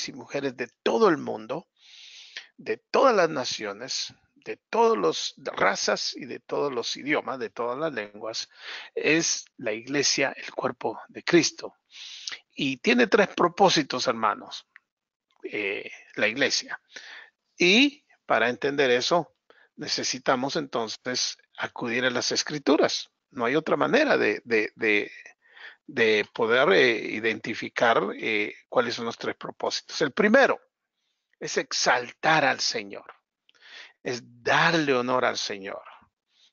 y mujeres de todo el mundo, de todas las naciones, de todas las razas y de todos los idiomas, de todas las lenguas, es la iglesia, el cuerpo de Cristo. Y tiene tres propósitos, hermanos, la iglesia. Y para entender eso, necesitamos entonces acudir a las escrituras. No hay otra manera de poder identificar cuáles son los tres propósitos. El primero es exaltar al Señor, es darle honor al Señor,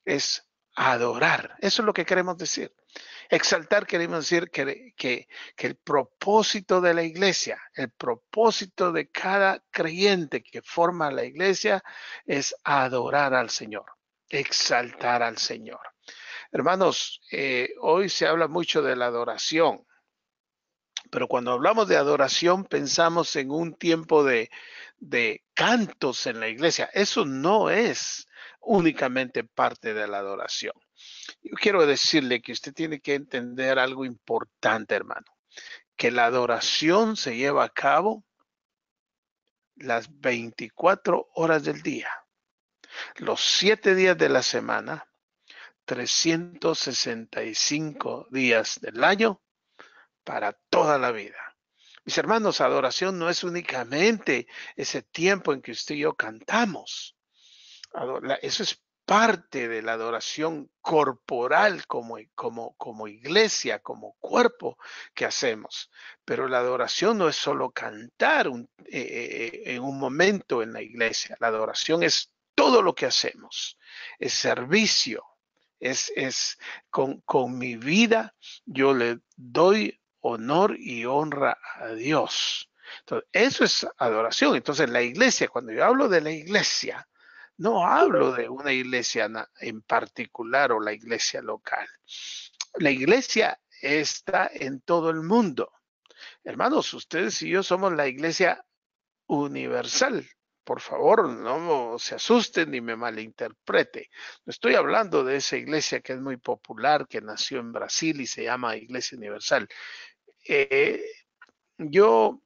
es adorar. Eso es lo que queremos decir. Exaltar queremos decir que el propósito de la iglesia, el propósito de cada creyente que forma la iglesia es adorar al Señor, exaltar al Señor. Hermanos, hoy se habla mucho de la adoración, pero cuando hablamos de adoración pensamos en un tiempo de cantos en la iglesia. Eso no es únicamente parte de la adoración. Yo quiero decirle que usted tiene que entender algo importante, hermano, que la adoración se lleva a cabo las 24 horas del día, los 7 días de la semana, 365 días del año para toda la vida. Mis hermanos, adoración no es únicamente ese tiempo en que usted y yo cantamos. Eso es parte de la adoración corporal como iglesia, como cuerpo que hacemos. Pero la adoración no es solo cantar en un momento en la iglesia. La adoración es todo lo que hacemos. Es servicio. Es con mi vida yo le doy honor y honra a Dios. Entonces, eso es adoración. Entonces, la iglesia, cuando yo hablo de la iglesia, no hablo de una iglesia en particular o la iglesia local. La iglesia está en todo el mundo. Hermanos, ustedes y yo somos la iglesia universal. Por favor, no se asusten ni me malinterprete. No estoy hablando de esa iglesia que es muy popular, que nació en Brasil y se llama Iglesia Universal. Yo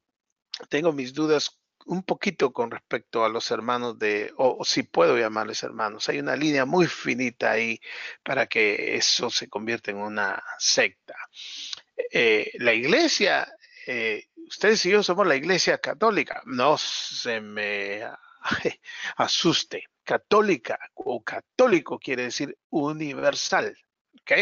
tengo mis dudas un poquito con respecto a los hermanos o si puedo llamarles hermanos. Hay una línea muy finita ahí para que eso se convierta en una secta. La iglesia, ustedes y yo somos la iglesia católica. No se me asuste. Católica o católico quiere decir universal. ¿Ok?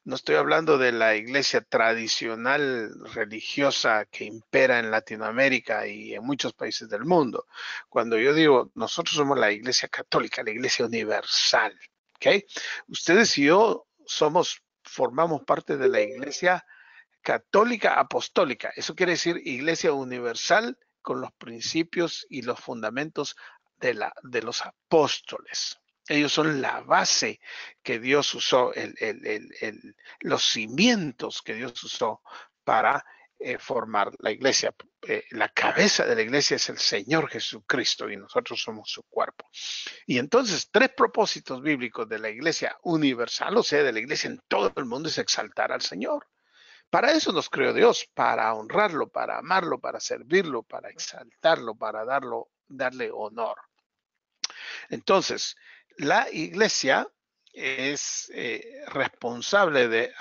No estoy hablando de la iglesia tradicional religiosa que impera en Latinoamérica y en muchos países del mundo. Cuando yo digo, nosotros somos la iglesia católica, la iglesia universal. ¿Okay? Ustedes y yo formamos parte de la iglesia católica apostólica. Eso quiere decir iglesia universal con los principios y los fundamentos de los apóstoles. Ellos son la base que Dios usó, los cimientos que Dios usó para formar la iglesia. La cabeza de la iglesia es el Señor Jesucristo y nosotros somos su cuerpo. Y entonces, tres propósitos bíblicos de la iglesia universal, o sea, de la iglesia en todo el mundo, es exaltar al Señor. Para eso nos creó Dios, para honrarlo, para amarlo, para servirlo, para exaltarlo, para darle honor. Entonces, la iglesia es responsable de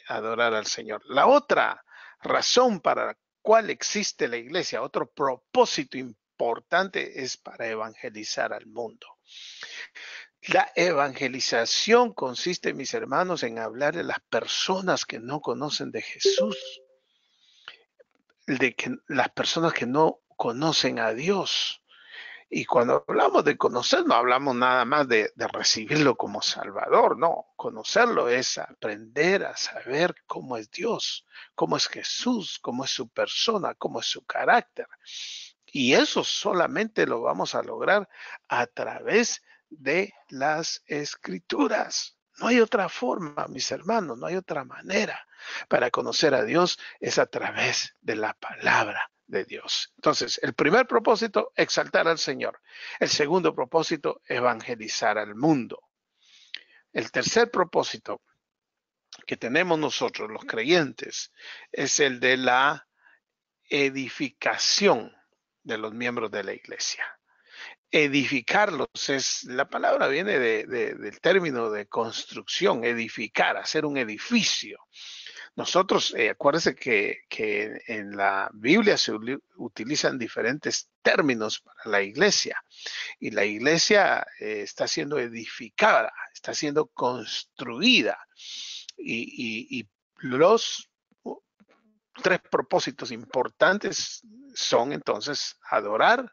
adorar al Señor. La otra razón para la cual existe la iglesia, otro propósito importante es para evangelizar al mundo. La evangelización consiste, mis hermanos, en hablar de las personas que no conocen de Jesús, las personas que no conocen a Dios. Y cuando hablamos de conocer, no hablamos nada más de recibirlo como Salvador, no. Conocerlo es aprender a saber cómo es Dios, cómo es Jesús, cómo es su persona, cómo es su carácter. Y eso solamente lo vamos a lograr a través de las Escrituras. No hay otra forma, mis hermanos, no hay otra manera para conocer a Dios, es a través de la palabra de Dios. Entonces, el primer propósito, exaltar al Señor. El segundo propósito, evangelizar al mundo. El tercer propósito que tenemos nosotros, los creyentes, es el de la edificación de los miembros de la iglesia. Edificarlos la palabra viene del término de construcción, edificar, hacer un edificio. Nosotros, acuérdense que en la Biblia se utilizan diferentes términos para la iglesia, y la iglesia está siendo edificada, está siendo construida, y los tres propósitos importantes son entonces adorar,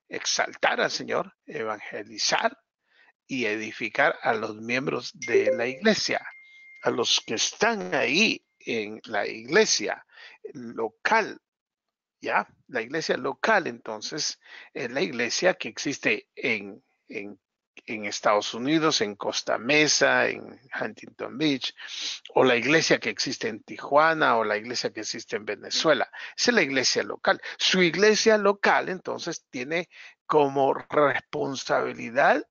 exaltar al Señor, evangelizar y edificar a los miembros de la iglesia, a los que están ahí en la iglesia local. ¿Ya? La iglesia local, entonces, es la iglesia que existe en Estados Unidos, en Costa Mesa, en Huntington Beach, o la iglesia que existe en Tijuana, o la iglesia que existe en Venezuela. Esa es la iglesia local. Su iglesia local, entonces, tiene como responsabilidad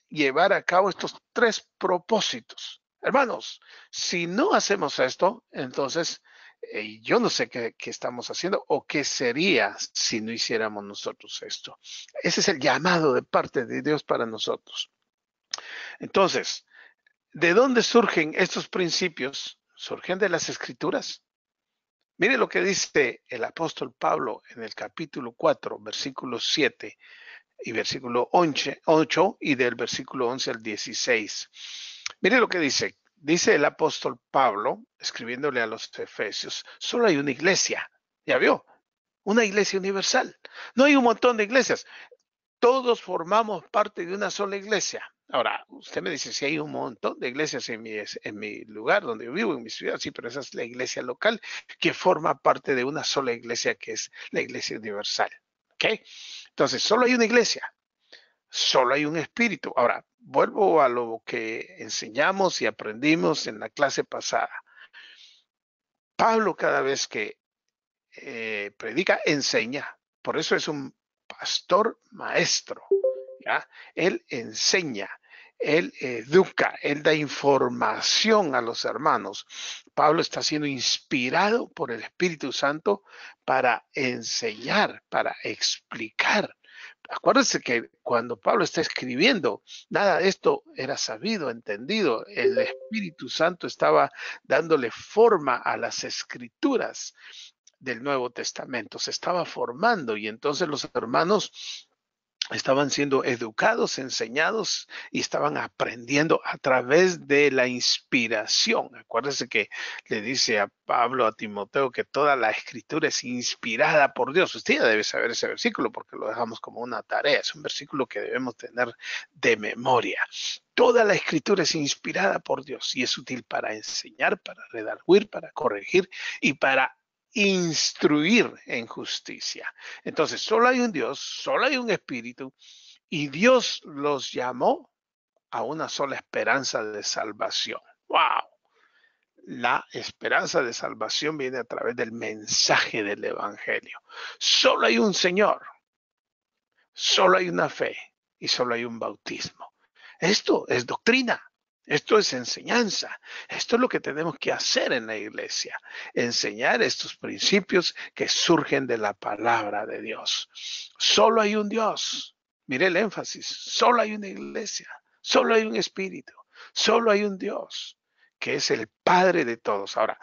llevar a cabo estos tres propósitos. Hermanos, si no hacemos esto, entonces yo no sé qué estamos haciendo o qué sería si no hiciéramos nosotros esto. Ese es el llamado de parte de Dios para nosotros. Entonces, ¿de dónde surgen estos principios? Surgen de las Escrituras. Mire lo que dice el apóstol Pablo en el capítulo 4, versículo 7 y versículo 8 y del versículo 11 al 16. Mire lo que dice. Dice el apóstol Pablo, escribiéndole a los Efesios, solo hay una iglesia. ¿Ya vio? Una iglesia universal. No hay un montón de iglesias. Todos formamos parte de una sola iglesia. Ahora, usted me dice si hay un montón de iglesias en mi lugar donde yo vivo, en mi ciudad, sí, pero esa es la iglesia local que forma parte de una sola iglesia que es la iglesia universal. ¿Ok? Entonces, solo hay una iglesia, solo hay un espíritu. Ahora, vuelvo a lo que enseñamos y aprendimos en la clase pasada. Pablo cada vez que predica, enseña. Por eso es un pastor maestro. ¿Ya? Él enseña, él educa, él da información a los hermanos. Pablo está siendo inspirado por el Espíritu Santo para enseñar, para explicar. Acuérdense que cuando Pablo está escribiendo, nada de esto era sabido, entendido. El Espíritu Santo estaba dándole forma a las escrituras del Nuevo Testamento. Se estaba formando y entonces los hermanos estaban siendo educados, enseñados y estaban aprendiendo a través de la inspiración. Acuérdense que le dice a Pablo, a Timoteo, que toda la escritura es inspirada por Dios. Usted ya debe saber ese versículo porque lo dejamos como una tarea. Es un versículo que debemos tener de memoria. Toda la escritura es inspirada por Dios y es útil para enseñar, para redarguir, para corregir y para instruir en justicia. Entonces, solo hay un Dios, solo hay un Espíritu, y Dios los llamó a una sola esperanza de salvación. ¡Wow! La esperanza de salvación viene a través del mensaje del Evangelio. Solo hay un Señor, solo hay una fe y solo hay un bautismo. Esto es doctrina. Esto es enseñanza. Esto es lo que tenemos que hacer en la iglesia. Enseñar estos principios que surgen de la palabra de Dios. Solo hay un Dios. Mire el énfasis. Solo hay una iglesia. Solo hay un espíritu. Solo hay un Dios que es el Padre de todos. Ahora,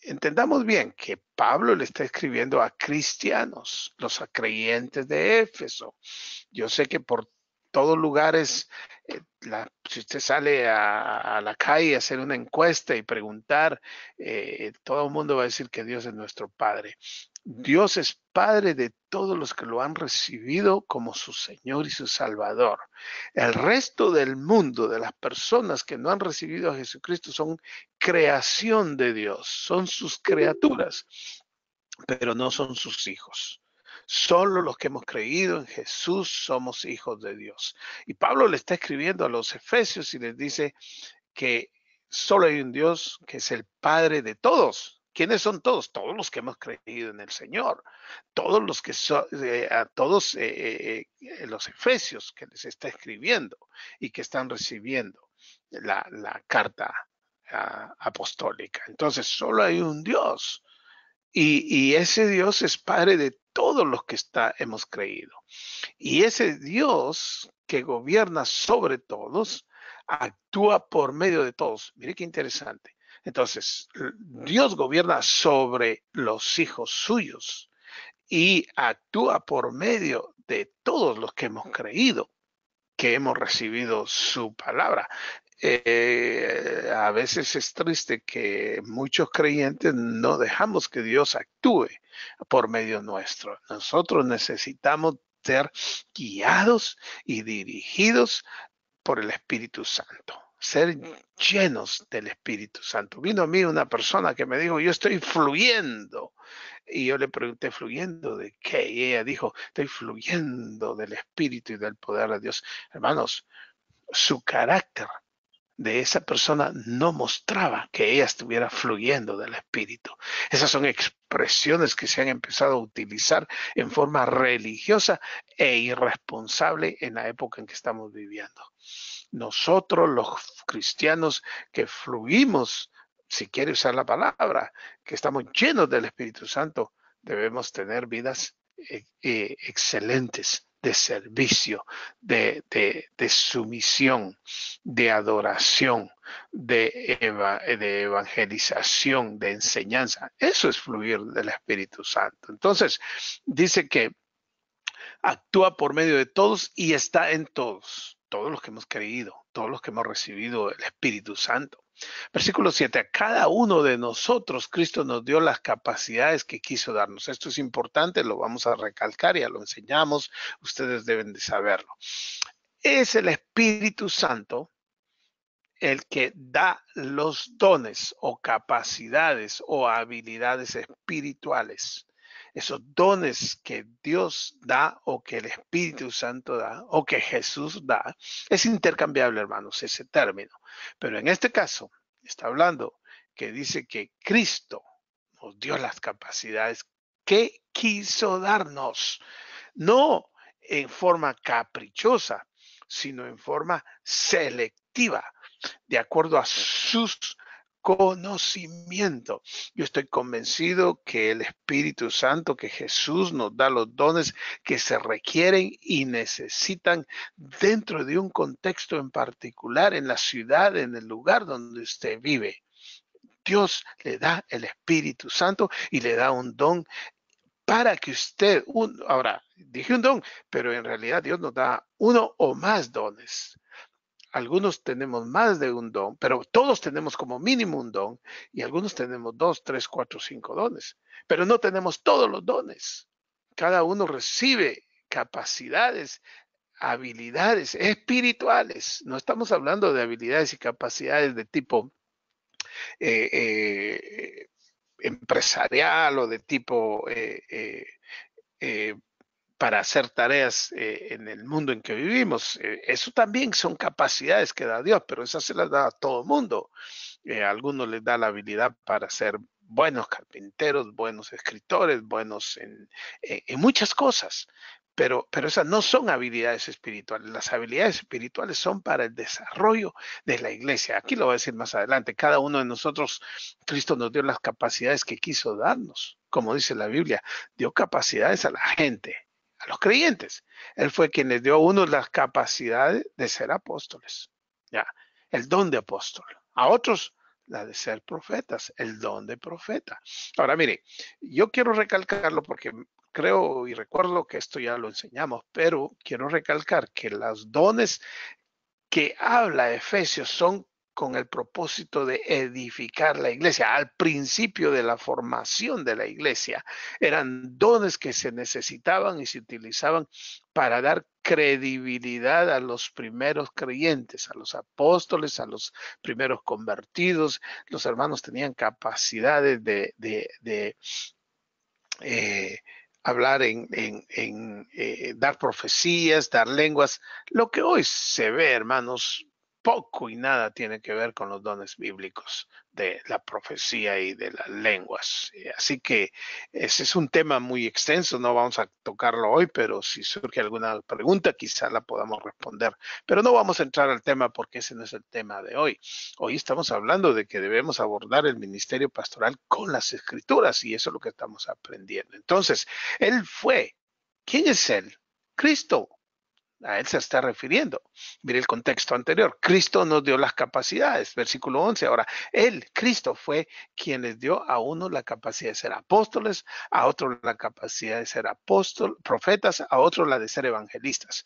entendamos bien que Pablo le está escribiendo a cristianos, los creyentes de Éfeso. Yo sé que por todos lugares, si usted sale a la calle a hacer una encuesta y preguntar, todo el mundo va a decir que Dios es nuestro Padre. Dios es Padre de todos los que lo han recibido como su Señor y su Salvador. El resto del mundo, de las personas que no han recibido a Jesucristo, son creación de Dios, son sus criaturas, pero no son sus hijos. Solo los que hemos creído en Jesús somos hijos de Dios. Y Pablo le está escribiendo a los Efesios y les dice que solo hay un Dios que es el Padre de todos. ¿Quiénes son todos? Todos los que hemos creído en el Señor. Todos los que son, a todos los Efesios que les está escribiendo y que están recibiendo la carta apostólica. Entonces, solo hay un Dios. Y ese Dios es Padre de todos los que hemos creído. Y ese Dios que gobierna sobre todos, actúa por medio de todos. Mire qué interesante. Entonces, Dios gobierna sobre los hijos suyos y actúa por medio de todos los que hemos creído, que hemos recibido su palabra. A veces es triste que muchos creyentes no dejamos que Dios actúe por medio nuestro. Nosotros necesitamos ser guiados y dirigidos por el Espíritu Santo, ser llenos del Espíritu Santo. Vino a mí una persona que me dijo, yo estoy fluyendo. Y yo le pregunté, ¿fluyendo de qué? Y ella dijo, estoy fluyendo del Espíritu y del poder de Dios. Hermanos, su carácter de esa persona no mostraba que ella estuviera fluyendo del Espíritu. Esas son expresiones que se han empezado a utilizar en forma religiosa e irresponsable en la época en que estamos viviendo. Nosotros los cristianos que fluimos, si quiere usar la palabra, que estamos llenos del Espíritu Santo, debemos tener vidas excelentes de servicio, de sumisión, de adoración, de evangelización, de enseñanza. Eso es fluir del Espíritu Santo. Entonces, dice que actúa por medio de todos y está en todos, todos los que hemos creído, todos los que hemos recibido el Espíritu Santo. Versículo 7, a cada uno de nosotros Cristo nos dio las capacidades que quiso darnos. Esto es importante, lo vamos a recalcar, ya lo enseñamos, ustedes deben de saberlo. Es el Espíritu Santo el que da los dones o capacidades o habilidades espirituales. Esos dones que Dios da o que el Espíritu Santo da o que Jesús da, es intercambiable, hermanos, ese término. Pero en este caso, está hablando que dice que Cristo nos dio las capacidades que quiso darnos, no en forma caprichosa, sino en forma selectiva, de acuerdo a sus conocimientos. Yo estoy convencido que el Espíritu Santo, que Jesús nos da los dones que se requieren y necesitan dentro de un contexto en particular, en la ciudad, en el lugar donde usted vive. Dios le da el Espíritu Santo y le da un don para que usted, ahora dije un don, pero en realidad Dios nos da uno o más dones. Algunos tenemos más de un don, pero todos tenemos como mínimo un don y algunos tenemos 2, 3, 4, 5 dones, pero no tenemos todos los dones. Cada uno recibe capacidades, habilidades espirituales. No estamos hablando de habilidades y capacidades de tipo eh, eh, empresarial o de tipo para hacer tareas en el mundo en que vivimos. Eso también son capacidades que da Dios, pero esas se las da a todo mundo. A algunos les da la habilidad para ser buenos carpinteros, buenos escritores, buenos en muchas cosas. Pero esas no son habilidades espirituales. Las habilidades espirituales son para el desarrollo de la iglesia. Aquí lo voy a decir más adelante. Cada uno de nosotros, Cristo nos dio las capacidades que quiso darnos. Como dice la Biblia, dio capacidades a la gente, a los creyentes. Él fue quien les dio a unos las capacidades de ser apóstoles. Ya, el don de apóstol. A otros la de ser profetas, el don de profeta. Ahora, mire, yo quiero recalcarlo porque creo y recuerdo que esto ya lo enseñamos, pero quiero recalcar que los dones que habla Efesios son con el propósito de edificar la iglesia. Al principio de la formación de la iglesia, eran dones que se necesitaban y se utilizaban para dar credibilidad a los primeros creyentes, a los apóstoles, a los primeros convertidos. Los hermanos tenían capacidades de hablar dar profecías, dar lenguas, lo que hoy se ve, hermanos, poco y nada tiene que ver con los dones bíblicos de la profecía y de las lenguas. Así que ese es un tema muy extenso, no vamos a tocarlo hoy, pero si surge alguna pregunta quizá la podamos responder. Pero no vamos a entrar al tema porque ese no es el tema de hoy. Hoy estamos hablando de que debemos abordar el ministerio pastoral con las escrituras y eso es lo que estamos aprendiendo. Entonces, él fue. ¿Quién es él? Cristo. A él se está refiriendo. Mire el contexto anterior. Cristo nos dio las capacidades. Versículo 11. Ahora, él, Cristo, fue quien les dio a uno la capacidad de ser apóstoles, a otro la capacidad de ser profetas, a otro la de ser evangelistas.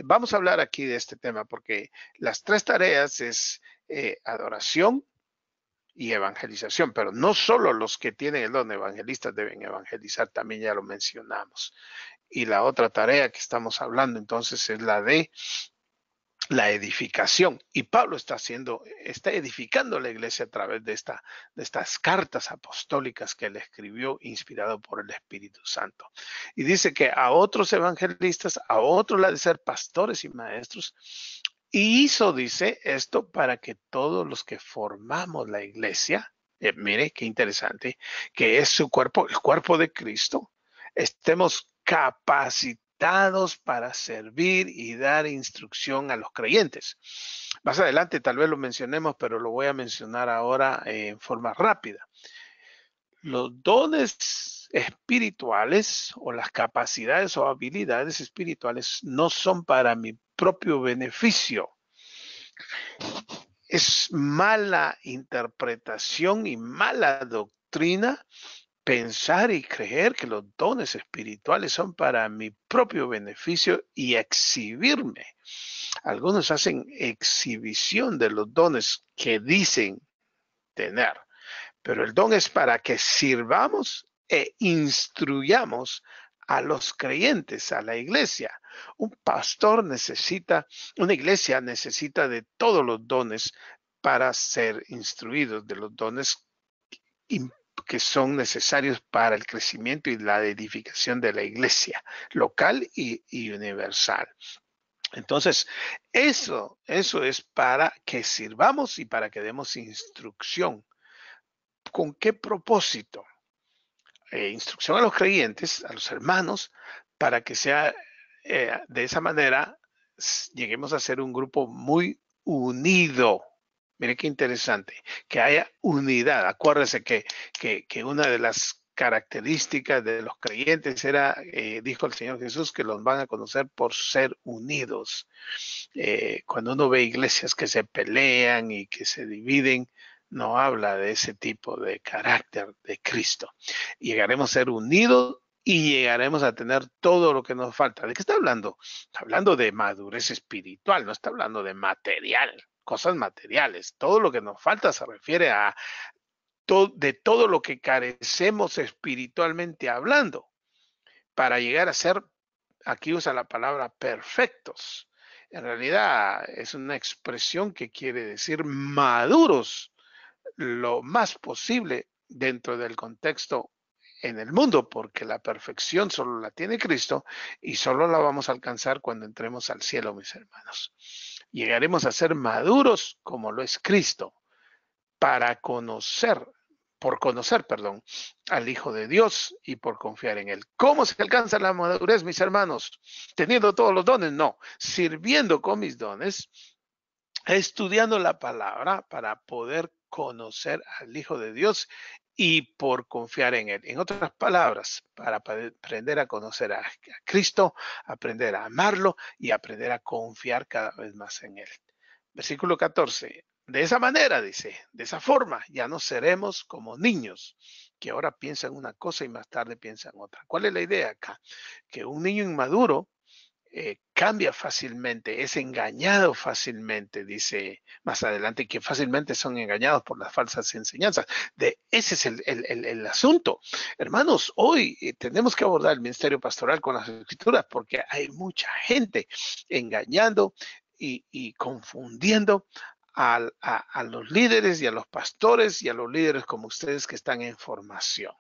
Vamos a hablar aquí de este tema porque las tres tareas es adoración y evangelización, pero no solo los que tienen el don de evangelistas deben evangelizar, también ya lo mencionamos. Y la otra tarea que estamos hablando entonces es la de la edificación. Y Pablo está edificando la iglesia a través de estas cartas apostólicas que él escribió inspirado por el Espíritu Santo. Y dice que a otros evangelistas, a otros la de ser pastores y maestros. Y hizo, dice, esto para que todos los que formamos la iglesia, mire qué interesante, que es su cuerpo, el cuerpo de Cristo, estemos capacitados para servir y dar instrucción a los creyentes. Más adelante tal vez lo mencionemos, pero lo voy a mencionar ahora en forma rápida. Los dones espirituales o las capacidades o habilidades espirituales no son para mi propio beneficio. Es mala interpretación y mala doctrina pensar y creer que los dones espirituales son para mi propio beneficio y exhibirme. Algunos hacen exhibición de los dones que dicen tener, pero el don es para que sirvamos e instruyamos a los creyentes, a la iglesia. Un pastor necesita, una iglesia necesita de todos los dones para ser instruidos, de los dones que son necesarios para el crecimiento y la edificación de la iglesia local y universal. Entonces, eso es para que sirvamos y para que demos instrucción. ¿Con qué propósito? Instrucción a los creyentes, a los hermanos, para que sea de esa manera lleguemos a ser un grupo muy unido. Mire qué interesante, que haya unidad. Acuérdese que una de las características de los creyentes era, dijo el Señor Jesús, que los van a conocer por ser unidos. Cuando uno ve iglesias que se pelean y que se dividen, no habla de ese tipo de carácter de Cristo. Llegaremos a ser unidos y llegaremos a tener todo lo que nos falta. ¿De qué está hablando? Está hablando de madurez espiritual, no está hablando de material, cosas materiales. Todo lo que nos falta se refiere a de todo lo que carecemos espiritualmente hablando para llegar a ser, aquí usa la palabra perfectos. En realidad es una expresión que quiere decir maduros lo más posible dentro del contexto en el mundo, porque la perfección solo la tiene Cristo y solo la vamos a alcanzar cuando entremos al cielo, mis hermanos. Llegaremos a ser maduros como lo es Cristo para conocer, al Hijo de Dios y por confiar en Él. ¿Cómo se alcanza la madurez, mis hermanos? ¿Teniendo todos los dones? No, sirviendo con mis dones, estudiando la palabra para poder conocer al Hijo de Dios y por confiar en Él. En otras palabras, para aprender a conocer a Cristo, aprender a amarlo y aprender a confiar cada vez más en Él. Versículo 14. De esa manera, dice, de esa forma, ya no seremos como niños que ahora piensan una cosa y más tarde piensan otra. ¿Cuál es la idea acá? Que un niño inmaduro cambia fácilmente, es engañado fácilmente, dice más adelante, que fácilmente son engañados por las falsas enseñanzas. Ese es el asunto. Hermanos, hoy tenemos que abordar el ministerio pastoral con las escrituras porque hay mucha gente engañando y confundiendo a los líderes y a los pastores y a los líderes como ustedes que están en formación.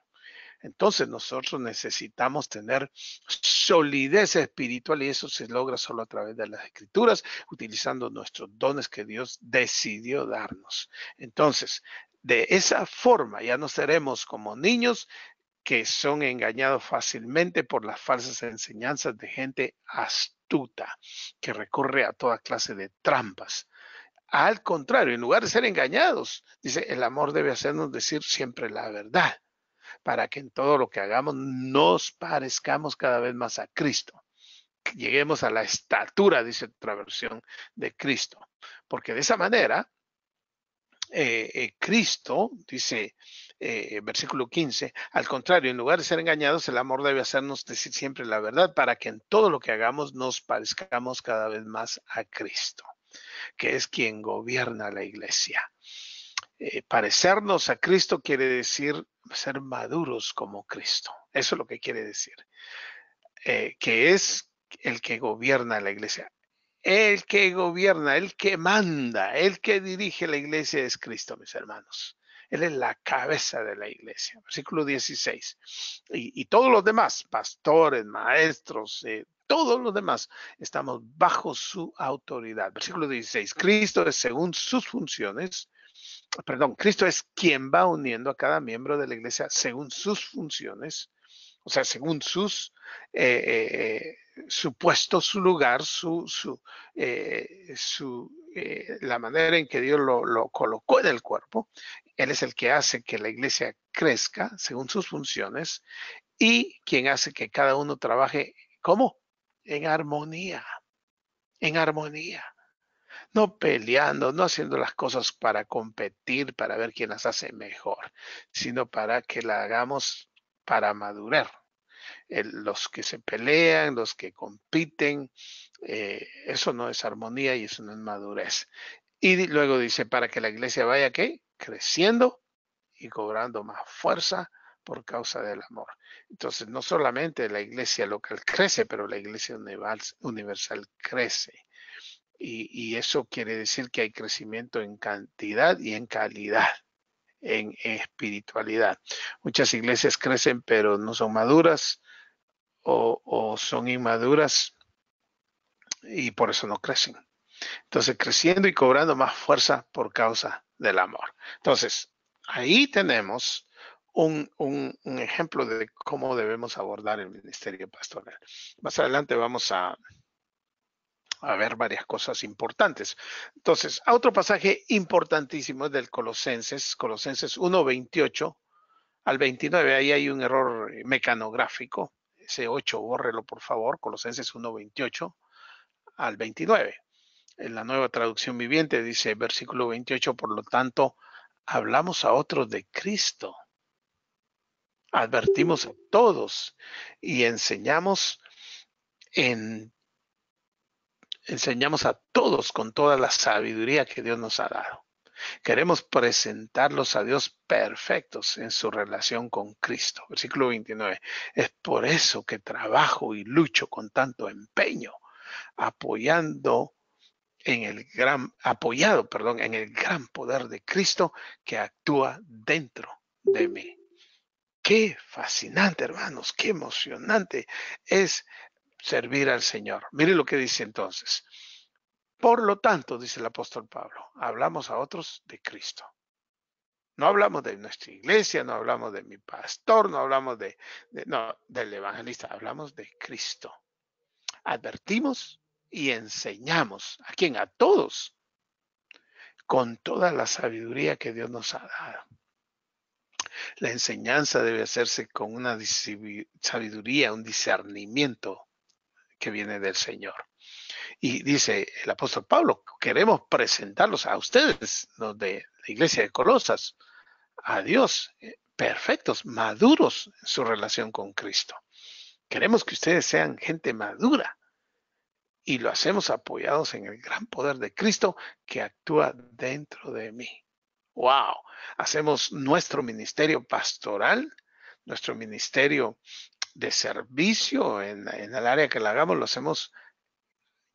Entonces nosotros necesitamos tener solidez espiritual y eso se logra solo a través de las escrituras, utilizando nuestros dones que Dios decidió darnos. Entonces, de esa forma ya no seremos como niños que son engañados fácilmente por las falsas enseñanzas de gente astuta, que recurre a toda clase de trampas. Al contrario, en lugar de ser engañados, dice, el amor debe hacernos decir siempre la verdad, para que en todo lo que hagamos nos parezcamos cada vez más a Cristo. Lleguemos a la estatura, dice otra versión, de Cristo. Porque de esa manera, Cristo, dice versículo 15, al contrario, en lugar de ser engañados, el amor debe hacernos decir siempre la verdad para que en todo lo que hagamos nos parezcamos cada vez más a Cristo, que es quien gobierna la iglesia. Parecernos a Cristo quiere decir ser maduros como Cristo. Eso es lo que quiere decir. Que es el que gobierna la iglesia. El que gobierna, el que manda, el que dirige la iglesia es Cristo, mis hermanos. Él es la cabeza de la iglesia. Versículo 16. Y todos los demás, pastores, maestros, todos los demás, estamos bajo su autoridad. Versículo 16. Cristo es según sus funciones. Perdón, Cristo es quien va uniendo a cada miembro de la iglesia según sus funciones, o sea, según sus su puesto, su lugar, la manera en que Dios lo colocó en el cuerpo. Él es el que hace que la iglesia crezca según sus funciones y quien hace que cada uno trabaje, ¿cómo? En armonía, en armonía. No peleando, no haciendo las cosas para competir, para ver quién las hace mejor, sino para que la hagamos para madurar. Los que se pelean, los que compiten, eso no es armonía y eso no es madurez. Y luego dice, para que la iglesia vaya, ¿qué? Creciendo y cobrando más fuerza por causa del amor. Entonces, no solamente la iglesia local crece, pero la iglesia universal crece. Y eso quiere decir que hay crecimiento en cantidad y en calidad, en espiritualidad. Muchas iglesias crecen, pero no son maduras o son inmaduras y por eso no crecen. Entonces, creciendo y cobrando más fuerza por causa del amor. Entonces, ahí tenemos un ejemplo de cómo debemos abordar el ministerio pastoral. Más adelante vamos a ver varias cosas importantes. Entonces, otro pasaje importantísimo es del Colosenses 1:28 al 29. Ahí hay un error mecanográfico. Ese 8, bórrelo por favor. Colosenses 1:28 al 29. En la Nueva Traducción Viviente dice, versículo 28, por lo tanto, hablamos a otros de Cristo, advertimos a todos y enseñamos a todos con toda la sabiduría que Dios nos ha dado. Queremos presentarlos a Dios perfectos en su relación con Cristo. Versículo 29. Es por eso que trabajo y lucho con tanto empeño, apoyado en el gran poder de Cristo que actúa dentro de mí. Qué fascinante, hermanos, qué emocionante es servir al Señor. Mire lo que dice entonces. Por lo tanto, dice el apóstol Pablo, hablamos a otros de Cristo. No hablamos de nuestra iglesia, no hablamos de mi pastor, no hablamos del evangelista, hablamos de Cristo. Advertimos y enseñamos. ¿A quién? A todos, con toda la sabiduría que Dios nos ha dado. La enseñanza debe hacerse con una sabiduría, un discernimiento que viene del Señor. Y dice el apóstol Pablo, queremos presentarlos a ustedes, los de la iglesia de Colosas, a Dios, perfectos, maduros en su relación con Cristo. Queremos que ustedes sean gente madura y lo hacemos apoyados en el gran poder de Cristo que actúa dentro de mí. ¡Wow! Hacemos nuestro ministerio pastoral, nuestro ministerio de servicio en el área que lo hagamos, lo hacemos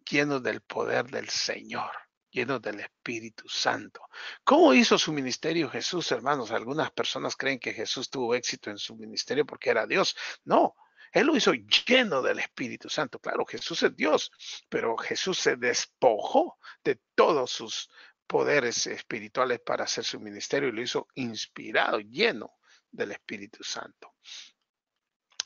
llenos del poder del Señor. llenos del Espíritu Santo. ¿Cómo hizo su ministerio Jesús, hermanos? Algunas personas creen que Jesús tuvo éxito en su ministerio porque era Dios. No, él lo hizo lleno del Espíritu Santo. Claro, Jesús es Dios, pero Jesús se despojó de todos sus poderes espirituales para hacer su ministerio y lo hizo inspirado, lleno del Espíritu Santo.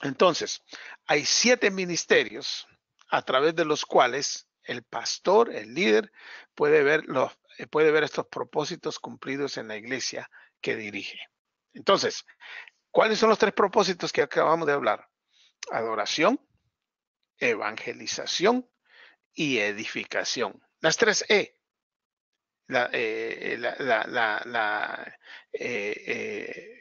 Entonces, hay 7 ministerios a través de los cuales el pastor, el líder, puede ver estos propósitos cumplidos en la iglesia que dirige. Entonces, ¿cuáles son los 3 propósitos que acabamos de hablar? Adoración, evangelización y edificación. Las 3 E.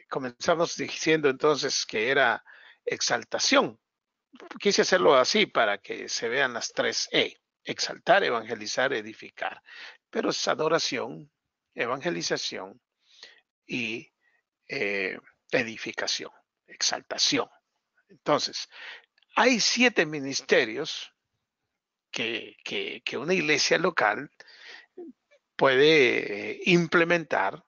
Comenzamos diciendo entonces que era exaltación. Quise hacerlo así para que se vean las 3 E. Exaltar, evangelizar, edificar. Pero es adoración, evangelización y edificación, exaltación. Entonces, hay 7 ministerios que una iglesia local puede implementar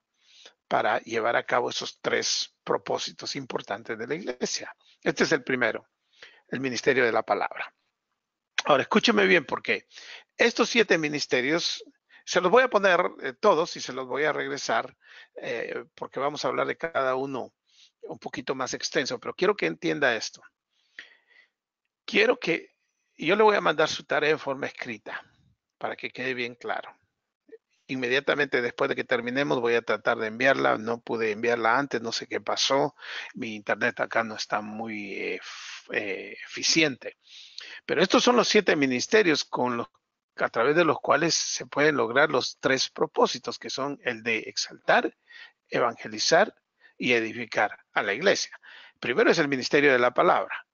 para llevar a cabo esos 3 propósitos importantes de la iglesia. Este es el primero, el ministerio de la palabra. Ahora, escúcheme bien porque estos 7 ministerios se los voy a poner todos y se los voy a regresar porque vamos a hablar de cada uno un poquito más extenso, pero quiero que entienda esto. Yo le voy a mandar su tarea en forma escrita para que quede bien claro. Inmediatamente después de que terminemos voy a tratar de enviarla. No pude enviarla antes, no sé qué pasó. Mi internet acá no está muy eficiente. Pero estos son los 7 ministerios a través de los cuales se pueden lograr los 3 propósitos, que son el de exaltar, evangelizar y edificar a la iglesia. Primero es el ministerio de la palabra.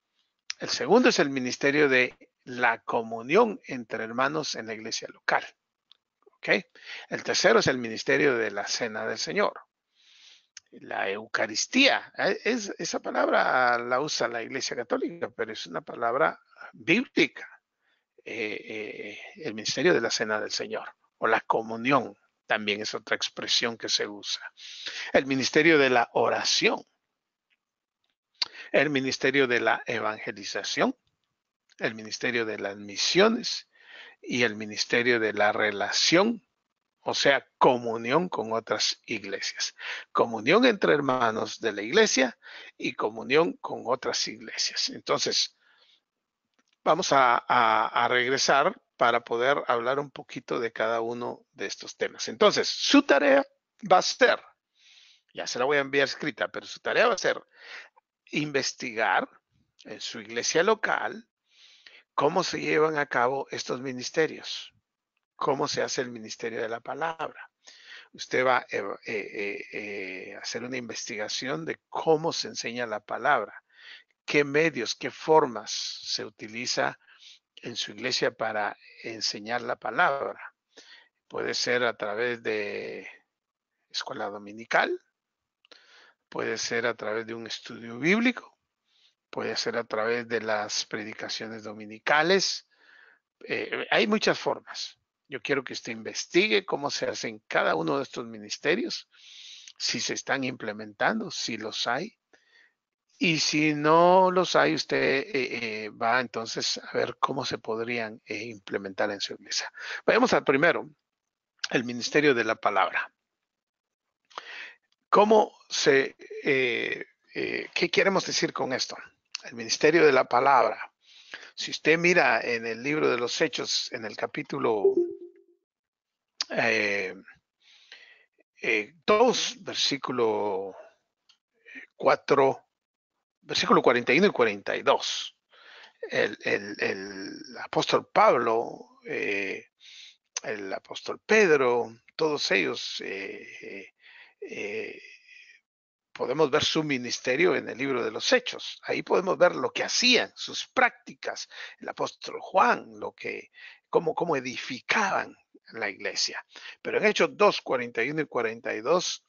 El segundo es el ministerio de la comunión entre hermanos en la iglesia local. ¿Okay? El tercero es el ministerio de la cena del Señor. La Eucaristía, esa palabra la usa la Iglesia Católica, pero es una palabra bíblica. El ministerio de la cena del Señor o la comunión también es otra expresión que se usa. El ministerio de la oración, el ministerio de la evangelización, el ministerio de las misiones y el ministerio de la relación, o sea, comunión con otras iglesias. Comunión entre hermanos de la iglesia y comunión con otras iglesias. Entonces, vamos a regresar para poder hablar un poquito de cada uno de estos temas. Entonces, su tarea va a ser, ya se la voy a enviar escrita, pero su tarea va a ser investigar en su iglesia local cómo se llevan a cabo estos ministerios, cómo se hace el ministerio de la palabra. Usted va a hacer una investigación de cómo se enseña la palabra, qué medios, qué formas se utiliza en su iglesia para enseñar la palabra. Puede ser a través de escuela dominical, puede ser a través de un estudio bíblico, puede ser a través de las predicaciones dominicales. Hay muchas formas. Yo quiero que usted investigue cómo se hacen cada uno de estos ministerios, si se están implementando, si los hay. Y si no los hay, usted va entonces a ver cómo se podrían implementar en su iglesia. Vayamos al primero, el ministerio de la palabra. ¿Qué queremos decir con esto? El ministerio de la palabra. Si usted mira en el libro de los Hechos, en el capítulo 2, versículo 4, versículo 41 y 42. El apóstol Pablo, el apóstol Pedro, todos ellos podemos ver su ministerio en el libro de los Hechos. Ahí podemos ver lo que hacían, sus prácticas. El apóstol Juan, cómo edificaban la iglesia. Pero en Hechos 2, 41 y 42,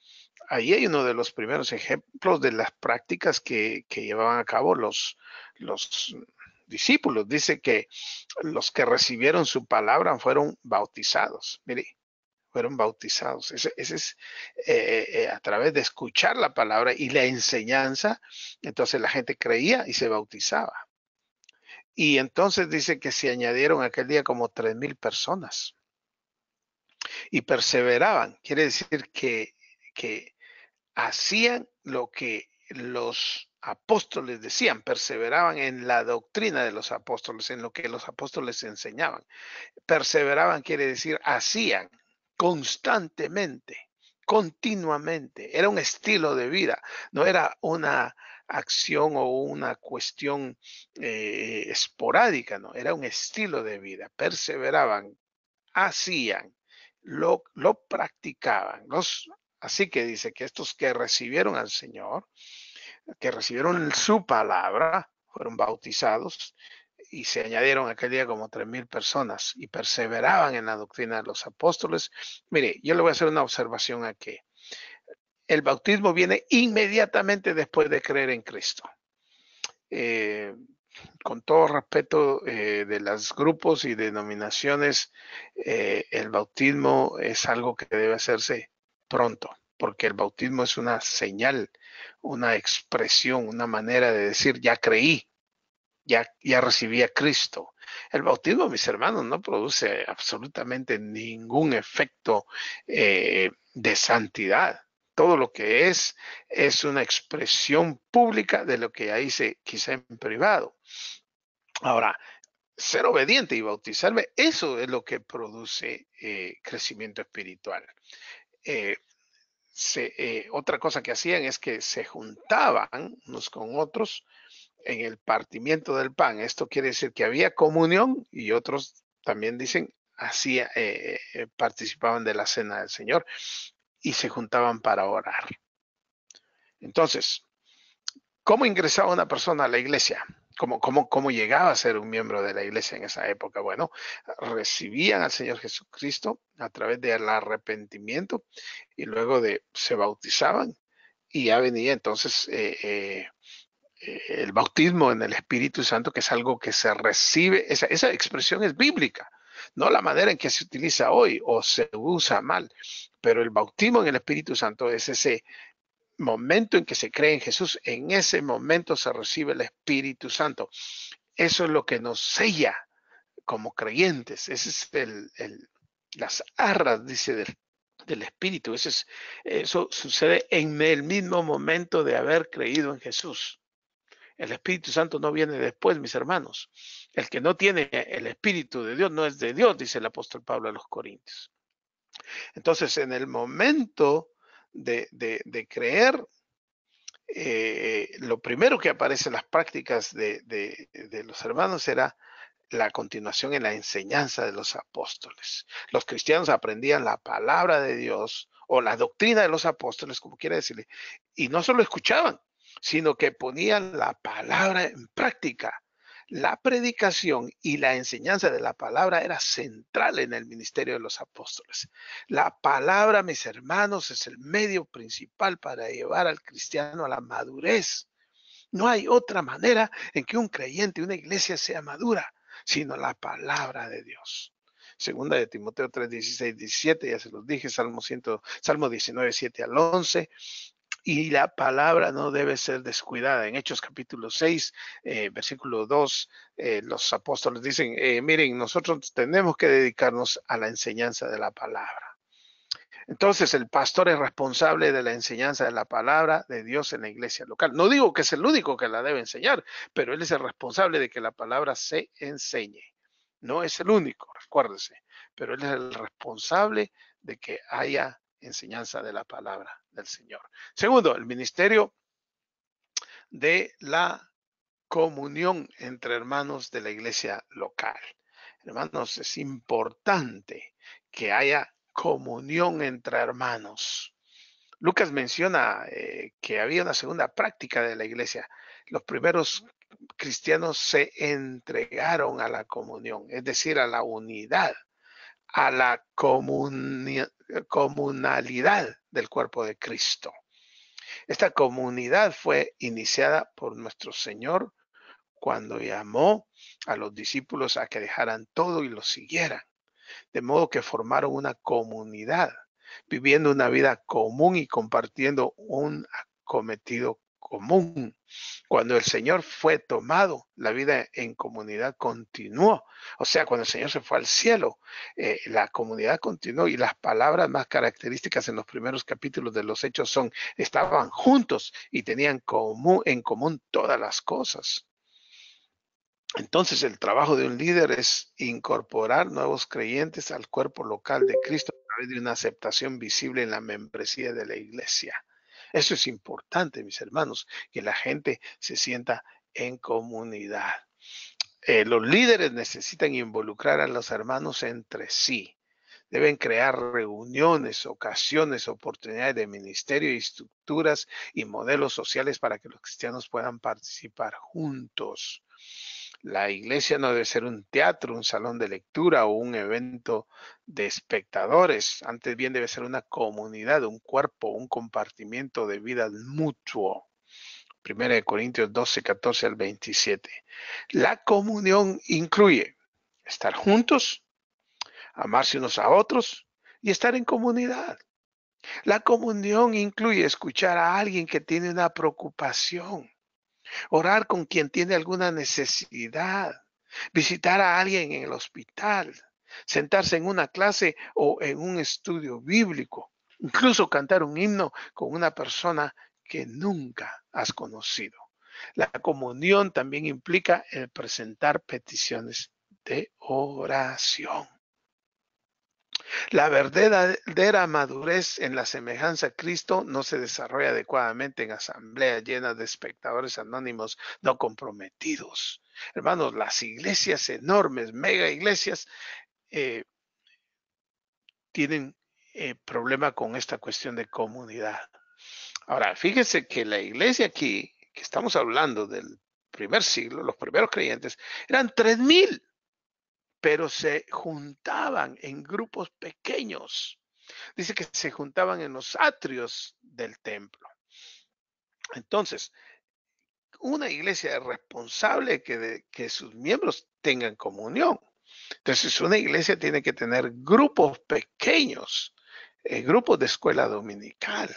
ahí hay uno de los primeros ejemplos de las prácticas que llevaban a cabo los discípulos. Dice que los que recibieron su palabra fueron bautizados. Mire, fueron bautizados. Ese es a través de escuchar la palabra y la enseñanza, entonces la gente creía y se bautizaba. Y entonces dice que se añadieron aquel día como 3,000 personas y perseveraban. Quiere decir que hacían lo que los apóstoles decían, perseveraban en la doctrina de los apóstoles, en lo que los apóstoles enseñaban. Perseveraban quiere decir hacían constantemente, continuamente. Era un estilo de vida, no era una acción o una cuestión esporádica, no, era un estilo de vida. Perseveraban, hacían, lo practicaban. Así que dice que estos que recibieron al Señor, que recibieron su palabra, fueron bautizados y se añadieron aquel día como 3,000 personas y perseveraban en la doctrina de los apóstoles. Mire, yo le voy a hacer una observación aquí. El bautismo viene inmediatamente después de creer en Cristo. Con todo respeto de los grupos y denominaciones, el bautismo es algo que debe hacerse pronto, porque el bautismo es una señal, una expresión, una manera de decir, ya creí, ya recibí a Cristo. El bautismo, mis hermanos, no produce absolutamente ningún efecto de santidad. Todo lo que es una expresión pública de lo que ya hice quizá en privado. Ahora, ser obediente y bautizarme, eso es lo que produce crecimiento espiritual. Otra cosa que hacían es que se juntaban unos con otros en el partimiento del pan. Esto quiere decir que había comunión y otros también dicen, participaban de la cena del Señor y se juntaban para orar. Entonces, ¿cómo ingresaba una persona a la iglesia? ¿Cómo llegaba a ser un miembro de la iglesia en esa época? Bueno, recibían al Señor Jesucristo a través del arrepentimiento y luego se bautizaban y ya venía entonces el bautismo en el Espíritu Santo, que es algo que se recibe, esa expresión es bíblica, no la manera en que se utiliza hoy o se usa mal, pero el bautismo en el Espíritu Santo es ese momento en que se cree en Jesús, en ese momento se recibe el Espíritu Santo. Eso es lo que nos sella como creyentes, ese es las arras, dice, del Espíritu. Eso sucede en el mismo momento de haber creído en Jesús. El Espíritu Santo no viene después, mis hermanos. El que no tiene el Espíritu de Dios no es de Dios, dice el apóstol Pablo a los Corintios. Entonces, en el momento de creer, lo primero que aparece en las prácticas de los hermanos era la continuación en la enseñanza de los apóstoles. Los cristianos aprendían la palabra de Dios o la doctrina de los apóstoles, como quiera decirle, y no solo escuchaban, sino que ponían la palabra en práctica. La predicación y la enseñanza de la palabra era central en el ministerio de los apóstoles. La palabra, mis hermanos, es el medio principal para llevar al cristiano a la madurez. No hay otra manera en que un creyente, una iglesia sea madura, sino la palabra de Dios. Segunda de Timoteo 3, 16, 17, ya se los dije, Salmo 19, 7 al 11. Y la palabra no debe ser descuidada. En Hechos capítulo 6, versículo 2, los apóstoles dicen, miren, nosotros tenemos que dedicarnos a la enseñanza de la palabra. Entonces el pastor es responsable de la enseñanza de la palabra de Dios en la iglesia local. No digo que es el único que la debe enseñar, pero él es el responsable de que la palabra se enseñe. No es el único, recuérdese, pero él es el responsable de que haya enseñanza de la palabra del Señor. Segundo, el ministerio de la comunión entre hermanos de la iglesia local. Hermanos, es importante que haya comunión entre hermanos. Lucas menciona que había una segunda práctica de la iglesia. Los primeros cristianos se entregaron a la comunión, es decir, a la unidad, a la comunalidad del cuerpo de Cristo. Esta comunidad fue iniciada por nuestro Señor cuando llamó a los discípulos a que dejaran todo y lo siguieran. de modo que formaron una comunidad, viviendo una vida común y compartiendo un cometido común. Cuando el Señor fue tomado, la vida en comunidad continuó. O sea, cuando el Señor se fue al cielo, la comunidad continuó, y las palabras más características en los primeros capítulos de los Hechos son: estaban juntos y tenían en común todas las cosas. Entonces, el trabajo de un líder es incorporar nuevos creyentes al cuerpo local de Cristo a través de una aceptación visible en la membresía de la iglesia. Eso es importante, mis hermanos, que la gente se sienta en comunidad. Los líderes necesitan involucrar a los hermanos entre sí. Deben crear reuniones, ocasiones, oportunidades de ministerio y estructuras y modelos sociales para que los cristianos puedan participar juntos. La iglesia no debe ser un teatro, un salón de lectura o un evento de espectadores. Antes bien debe ser una comunidad, un cuerpo, un compartimiento de vida mutuo. 1 Corintios 12, 14 al 27. La comunión incluye estar juntos, amarse unos a otros y estar en comunidad. La comunión incluye escuchar a alguien que tiene una preocupación, orar con quien tiene alguna necesidad, visitar a alguien en el hospital, sentarse en una clase o en un estudio bíblico, incluso cantar un himno con una persona que nunca has conocido. La comunión también implica el presentar peticiones de oración. La verdadera madurez en la semejanza a Cristo no se desarrolla adecuadamente en asambleas llenas de espectadores anónimos no comprometidos. Hermanos, las iglesias enormes, mega iglesias, eh, tienen problema con esta cuestión de comunidad. Ahora, fíjese que la iglesia aquí, que estamos hablando del primer siglo, los primeros creyentes, eran 3,000, pero se juntaban en grupos pequeños. Dice que se juntaban en los atrios del templo. Entonces, una iglesia es responsable que sus miembros tengan comunión. Entonces, una iglesia tiene que tener grupos pequeños, grupos de escuela dominical,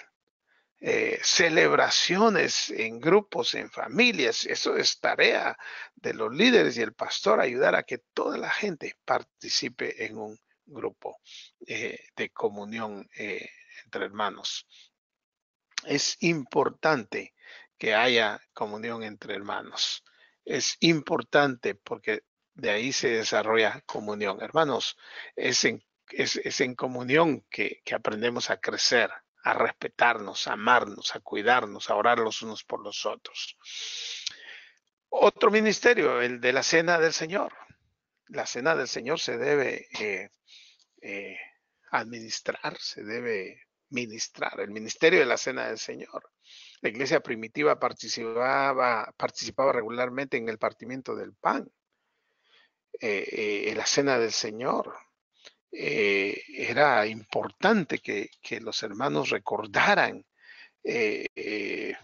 celebraciones en grupos, en familias. Eso es tarea de los líderes y el pastor, ayudar a que toda la gente participe en un grupo de comunión entre hermanos. Es importante que haya comunión entre hermanos. Es importante porque de ahí se desarrolla comunión. Hermanos, es en comunión que aprendemos a crecer, a respetarnos, a amarnos, a cuidarnos, a orar los unos por los otros. Otro ministerio, el de la Cena del Señor. La Cena del Señor se debe eh, administrar, se debe ministrar. El ministerio de la Cena del Señor. La iglesia primitiva participaba regularmente en el partimiento del pan, en la Cena del Señor. Era importante que los hermanos recordaran que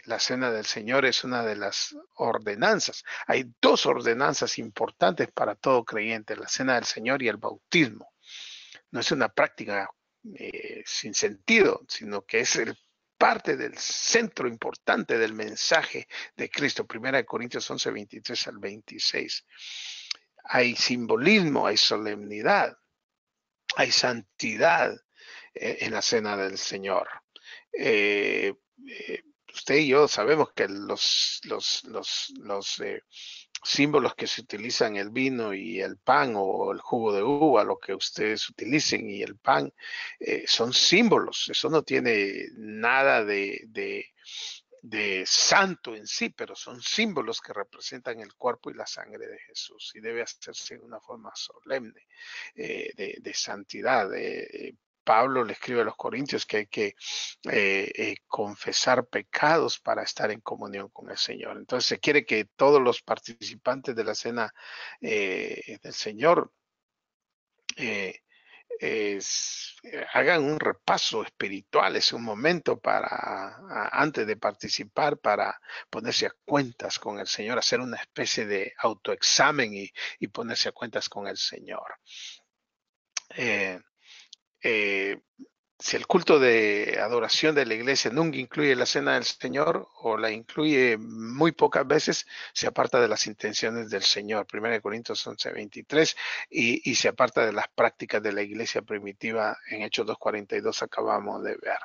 la Cena del Señor es una de las ordenanzas. Hay dos ordenanzas importantes para todo creyente: la Cena del Señor y el bautismo. No es una práctica sin sentido, sino que es parte del centro importante del mensaje de Cristo. 1 Corintios 11, 23 al 26. Hay simbolismo, hay solemnidad, hay santidad en la Cena del Señor. Usted y yo sabemos que los símbolos que se utilizan, el vino y el pan, o el jugo de uva, lo que ustedes utilicen, y el pan, son símbolos. Eso no tiene nada de santo en sí, pero son símbolos que representan el cuerpo y la sangre de Jesús, y debe hacerse de una forma solemne, de santidad. Pablo le escribe a los Corintios que hay que confesar pecados para estar en comunión con el Señor. Entonces se quiere que todos los participantes de la Cena del Señor hagan un repaso espiritual. Es un momento antes de participar, para ponerse a cuentas con el Señor, hacer una especie de autoexamen y ponerse a cuentas con el Señor. Eh, eh, si el culto de adoración de la iglesia nunca incluye la cena del Señor o la incluye muy pocas veces, se aparta de las intenciones del Señor. 1 Corintios 11:23 y se aparta de las prácticas de la iglesia primitiva en Hechos 2:42 acabamos de ver.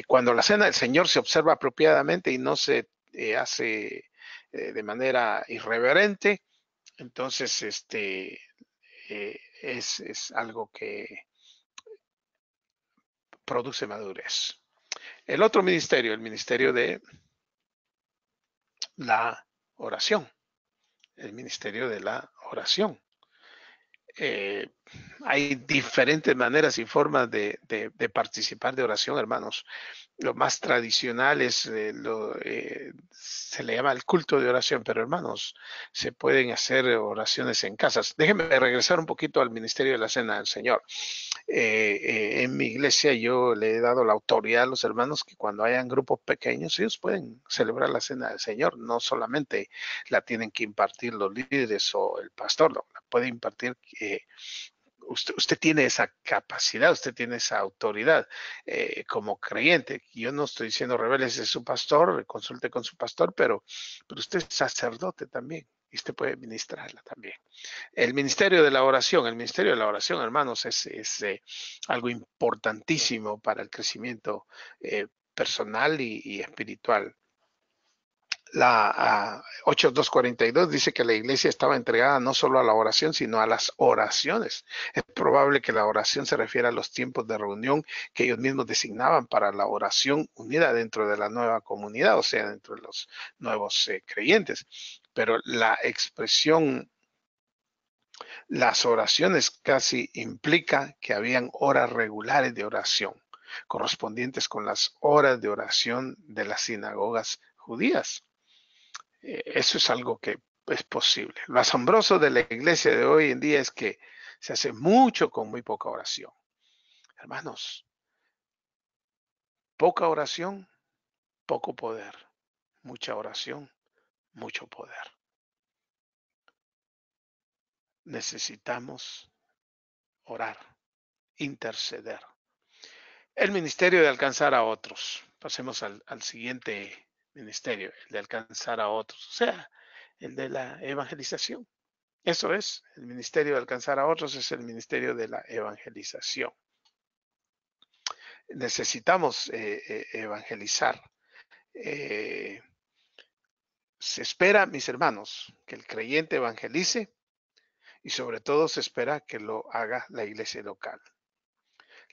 Cuando la cena del Señor se observa apropiadamente y no se hace de manera irreverente, entonces es algo que produce madurez. El otro ministerio, el ministerio de la oración, el ministerio de la oración. Eh, Hay diferentes maneras y formas de participar de oración, hermanos. Lo más tradicional es, se le llama el culto de oración, pero hermanos, se pueden hacer oraciones en casas. Déjenme regresar un poquito al ministerio de la cena del Señor. En mi iglesia yo le he dado la autoridad a los hermanos que cuando hayan grupos pequeños ellos pueden celebrar la cena del Señor, no solamente la tienen que impartir los líderes o el pastor, la puede impartir usted tiene esa capacidad, usted tiene esa autoridad como creyente. Yo no estoy diciendo rebélese su pastor, consulte con su pastor, pero usted es sacerdote también y usted puede ministrarla también. El ministerio de la oración, hermanos, es algo importantísimo para el crecimiento personal y espiritual. La 8.2.42 dice que la iglesia estaba entregada no solo a la oración, sino a las oraciones. Es probable que la oración se refiera a los tiempos de reunión que ellos mismos designaban para la oración unida dentro de la nueva comunidad, o sea, dentro de los nuevos creyentes. Pero la expresión las oraciones casi implica que habían horas regulares de oración, correspondientes con las horas de oración de las sinagogas judías. Eso es algo que es posible. Lo asombroso de la iglesia de hoy en día es que se hace mucho con muy poca oración. Hermanos, poca oración, poco poder. Mucha oración, mucho poder. Necesitamos orar, interceder. El ministerio de alcanzar a otros. Pasemos al siguiente ministerio, el de alcanzar a otros, o sea, el de la evangelización. Eso es, el ministerio de alcanzar a otros es el ministerio de la evangelización. Necesitamos evangelizar. Eh, Se espera, mis hermanos, que el creyente evangelice y sobre todo se espera que lo haga la iglesia local.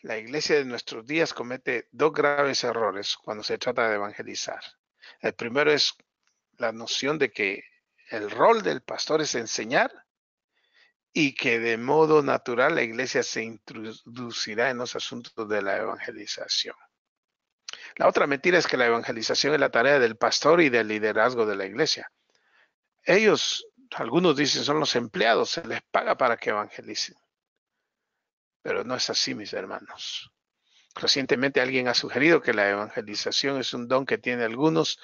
La iglesia de nuestros días comete dos graves errores cuando se trata de evangelizar. El primero es la noción de que el rol del pastor es enseñar y que de modo natural la iglesia se introducirá en los asuntos de la evangelización. La otra mentira es que la evangelización es la tarea del pastor y del liderazgo de la iglesia. Ellos, algunos dicen, son los empleados, se les paga para que evangelicen. Pero no es así, mis hermanos. Recientemente alguien ha sugerido que la evangelización es un don que tiene algunos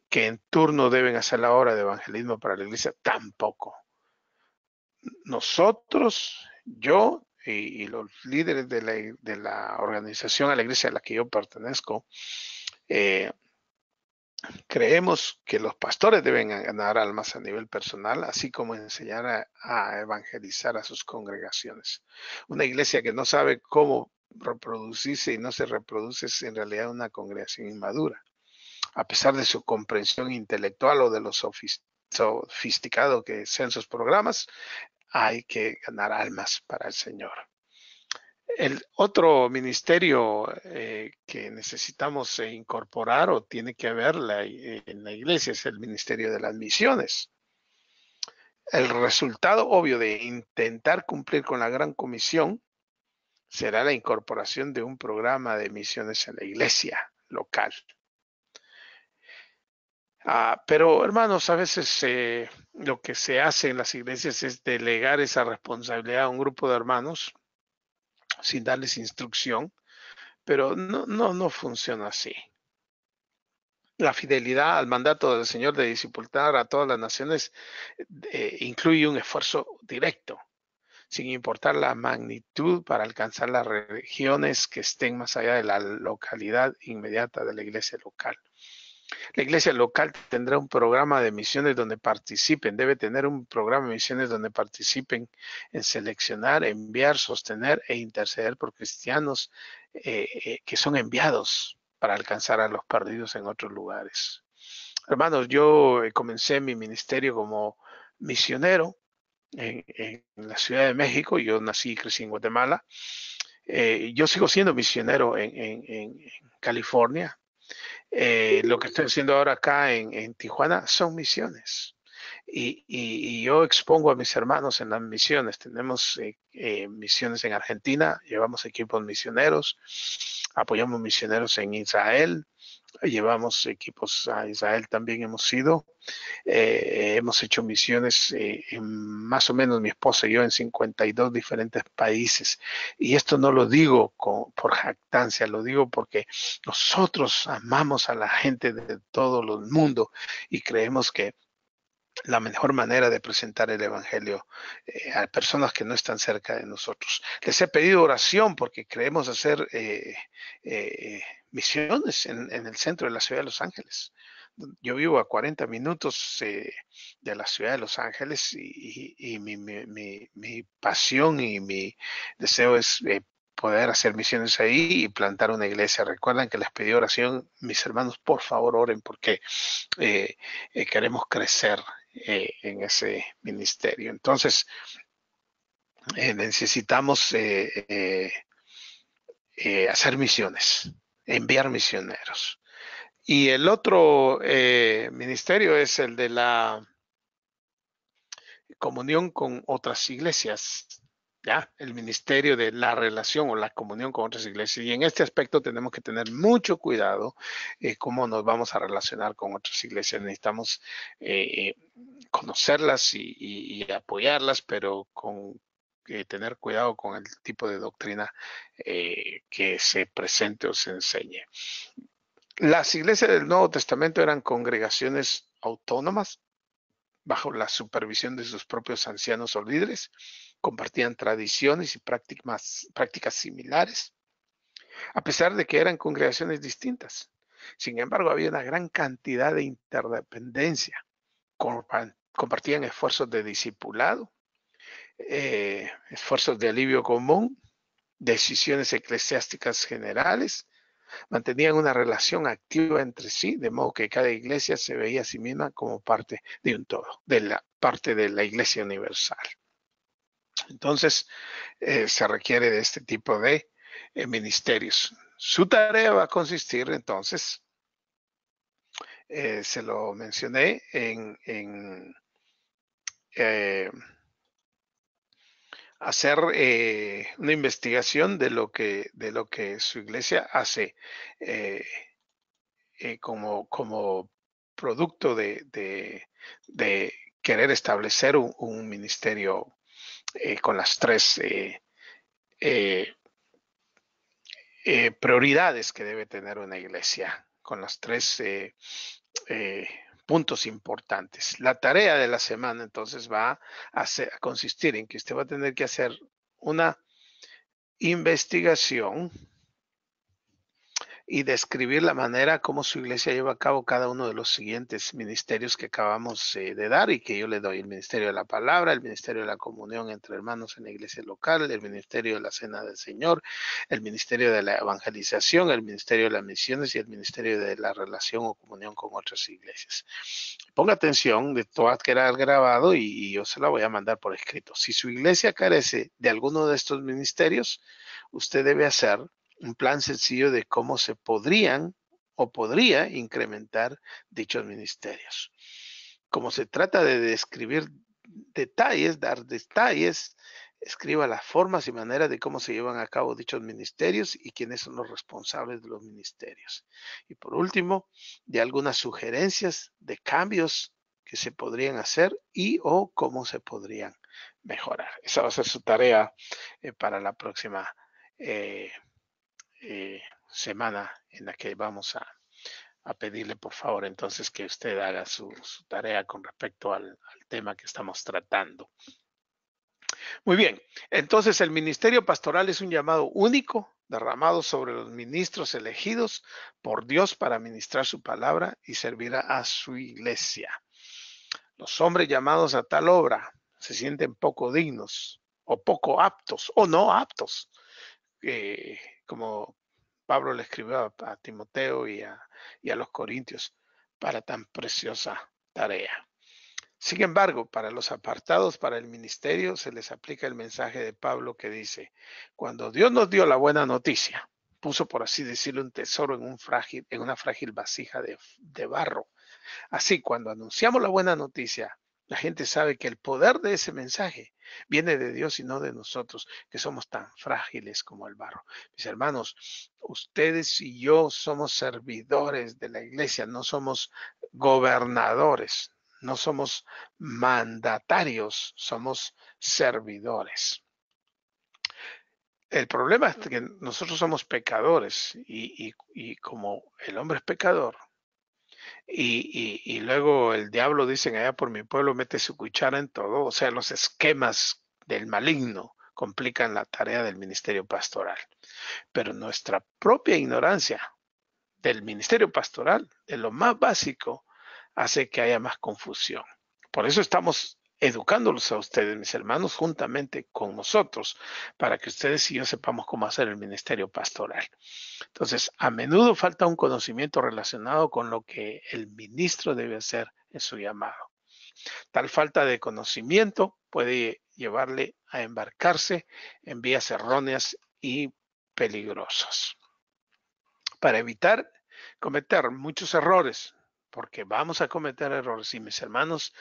que en turno deben hacer la obra de evangelismo para la iglesia. Tampoco. Nosotros, yo y los líderes de la organización a la iglesia a la que yo pertenezco, eh, creemos que los pastores deben ganar almas a nivel personal, así como enseñar a evangelizar a sus congregaciones. Una iglesia que no sabe cómo reproducirse y no se reproduce es en realidad una congregación inmadura. A pesar de su comprensión intelectual o de lo sofisticado que sean sus programas, hay que ganar almas para el Señor. El otro ministerio que necesitamos incorporar o tiene que haber en la iglesia es el ministerio de las misiones. El resultado obvio de intentar cumplir con la gran comisión será la incorporación de un programa de misiones en la iglesia local. Pero hermanos, a veces lo que se hace en las iglesias es delegar esa responsabilidad a un grupo de hermanos sin darles instrucción, pero no funciona así. La fidelidad al mandato del Señor de discipular a todas las naciones incluye un esfuerzo directo. sin importar la magnitud, para alcanzar las regiones que estén más allá de la localidad inmediata de la iglesia local. La iglesia local tendrá un programa de misiones donde participen, debe tener un programa de misiones donde participen en seleccionar, enviar, sostener e interceder por cristianos que son enviados para alcanzar a los perdidos en otros lugares. Hermanos, yo comencé mi ministerio como misionero en la Ciudad de México. Yo nací y crecí en Guatemala. Yo sigo siendo misionero en California. Lo que estoy haciendo ahora acá en Tijuana son misiones. Y yo expongo a mis hermanos en las misiones. Tenemos misiones en Argentina, llevamos equipos misioneros, apoyamos misioneros en Israel, llevamos equipos a Israel también hemos ido. Hemos hecho misiones, más o menos mi esposa y yo, en 52 diferentes países. Y esto no lo digo por jactancia, lo digo porque nosotros amamos a la gente de todo el mundo y creemos que la mejor manera de presentar el Evangelio a personas que no están cerca de nosotros. Les he pedido oración porque creemos hacer misiones en el centro de la ciudad de Los Ángeles. Yo vivo a 40 minutos de la ciudad de Los Ángeles y mi pasión y mi deseo es poder hacer misiones ahí y plantar una iglesia. Recuerdan que les pedí oración, mis hermanos, por favor oren porque queremos crecer en ese ministerio. Entonces, necesitamos hacer misiones, enviar misioneros. Y el otro ministerio es el de la comunión con otras iglesias. ¿Ya? El ministerio de la relación o la comunión con otras iglesias. Y en este aspecto tenemos que tener mucho cuidado cómo nos vamos a relacionar con otras iglesias. Necesitamos conocerlas y apoyarlas, pero con tener cuidado con el tipo de doctrina que se presente o se enseñe. Las iglesias del Nuevo Testamento eran congregaciones autónomas bajo la supervisión de sus propios ancianos o líderes, compartían tradiciones y prácticas similares, a pesar de que eran congregaciones distintas. Sin embargo, había una gran cantidad de interdependencia. Compartían esfuerzos de discipulado, esfuerzos de alivio común, decisiones eclesiásticas generales, mantenían una relación activa entre sí, de modo que cada iglesia se veía a sí misma como parte de un todo, de la parte de la iglesia universal. Entonces, se requiere de este tipo de ministerios. Su tarea va a consistir, entonces, se lo mencioné, en hacer una investigación de lo que su iglesia hace como producto de querer establecer un ministerio con las tres prioridades que debe tener una iglesia, con los tres puntos importantes. La tarea de la semana entonces va a consistir en que usted va a tener que hacer una investigación y describir la manera como su iglesia lleva a cabo cada uno de los siguientes ministerios que acabamos de dar y que yo le doy: el ministerio de la palabra, el ministerio de la comunión entre hermanos en la iglesia local, el ministerio de la cena del Señor, el ministerio de la evangelización, el ministerio de las misiones y el ministerio de la relación o comunión con otras iglesias. Ponga atención, de todo va a quedar grabado y yo se la voy a mandar por escrito. Si su iglesia carece de alguno de estos ministerios, usted debe hacer un plan sencillo de cómo se podrían o podría incrementar dichos ministerios. Como se trata de describir detalles, dar detalles, escriba las formas y maneras de cómo se llevan a cabo dichos ministerios y quiénes son los responsables de los ministerios. Y por último, de algunas sugerencias de cambios que se podrían hacer y o cómo se podrían mejorar. Esa va a ser su tarea para la próxima semana, en la que vamos a pedirle por favor entonces que usted haga su tarea con respecto al tema que estamos tratando. Muy bien, entonces el ministerio pastoral es un llamado único derramado sobre los ministros elegidos por Dios para ministrar su palabra y servir a su iglesia. Los hombres llamados a tal obra se sienten poco dignos o poco aptos o no aptos, eh, como Pablo le escribió a Timoteo y a los Corintios para tan preciosa tarea. Sin embargo, para los apartados para el ministerio se les aplica el mensaje de Pablo que dice, cuando Dios nos dio la buena noticia, puso por así decirlo un tesoro en una frágil vasija de barro. Así, cuando anunciamos la buena noticia, la gente sabe que el poder de ese mensaje viene de Dios y no de nosotros, que somos tan frágiles como el barro. Mis hermanos, ustedes y yo somos servidores de la iglesia, no somos gobernadores, no somos mandatarios, somos servidores. El problema es que nosotros somos pecadores y como el hombre es pecador, y luego el diablo, dicen allá por mi pueblo, mete su cuchara en todo, o sea, los esquemas del maligno complican la tarea del ministerio pastoral. Pero nuestra propia ignorancia del ministerio pastoral, de lo más básico, hace que haya más confusión. Por eso estamos educándolos a ustedes, mis hermanos, juntamente con nosotros, para que ustedes y yo sepamos cómo hacer el ministerio pastoral. Entonces, a menudo falta un conocimiento relacionado con lo que el ministro debe hacer en su llamado. Tal falta de conocimiento puede llevarle a embarcarse en vías erróneas y peligrosas. Para evitar cometer muchos errores, porque vamos a cometer errores y mis hermanos,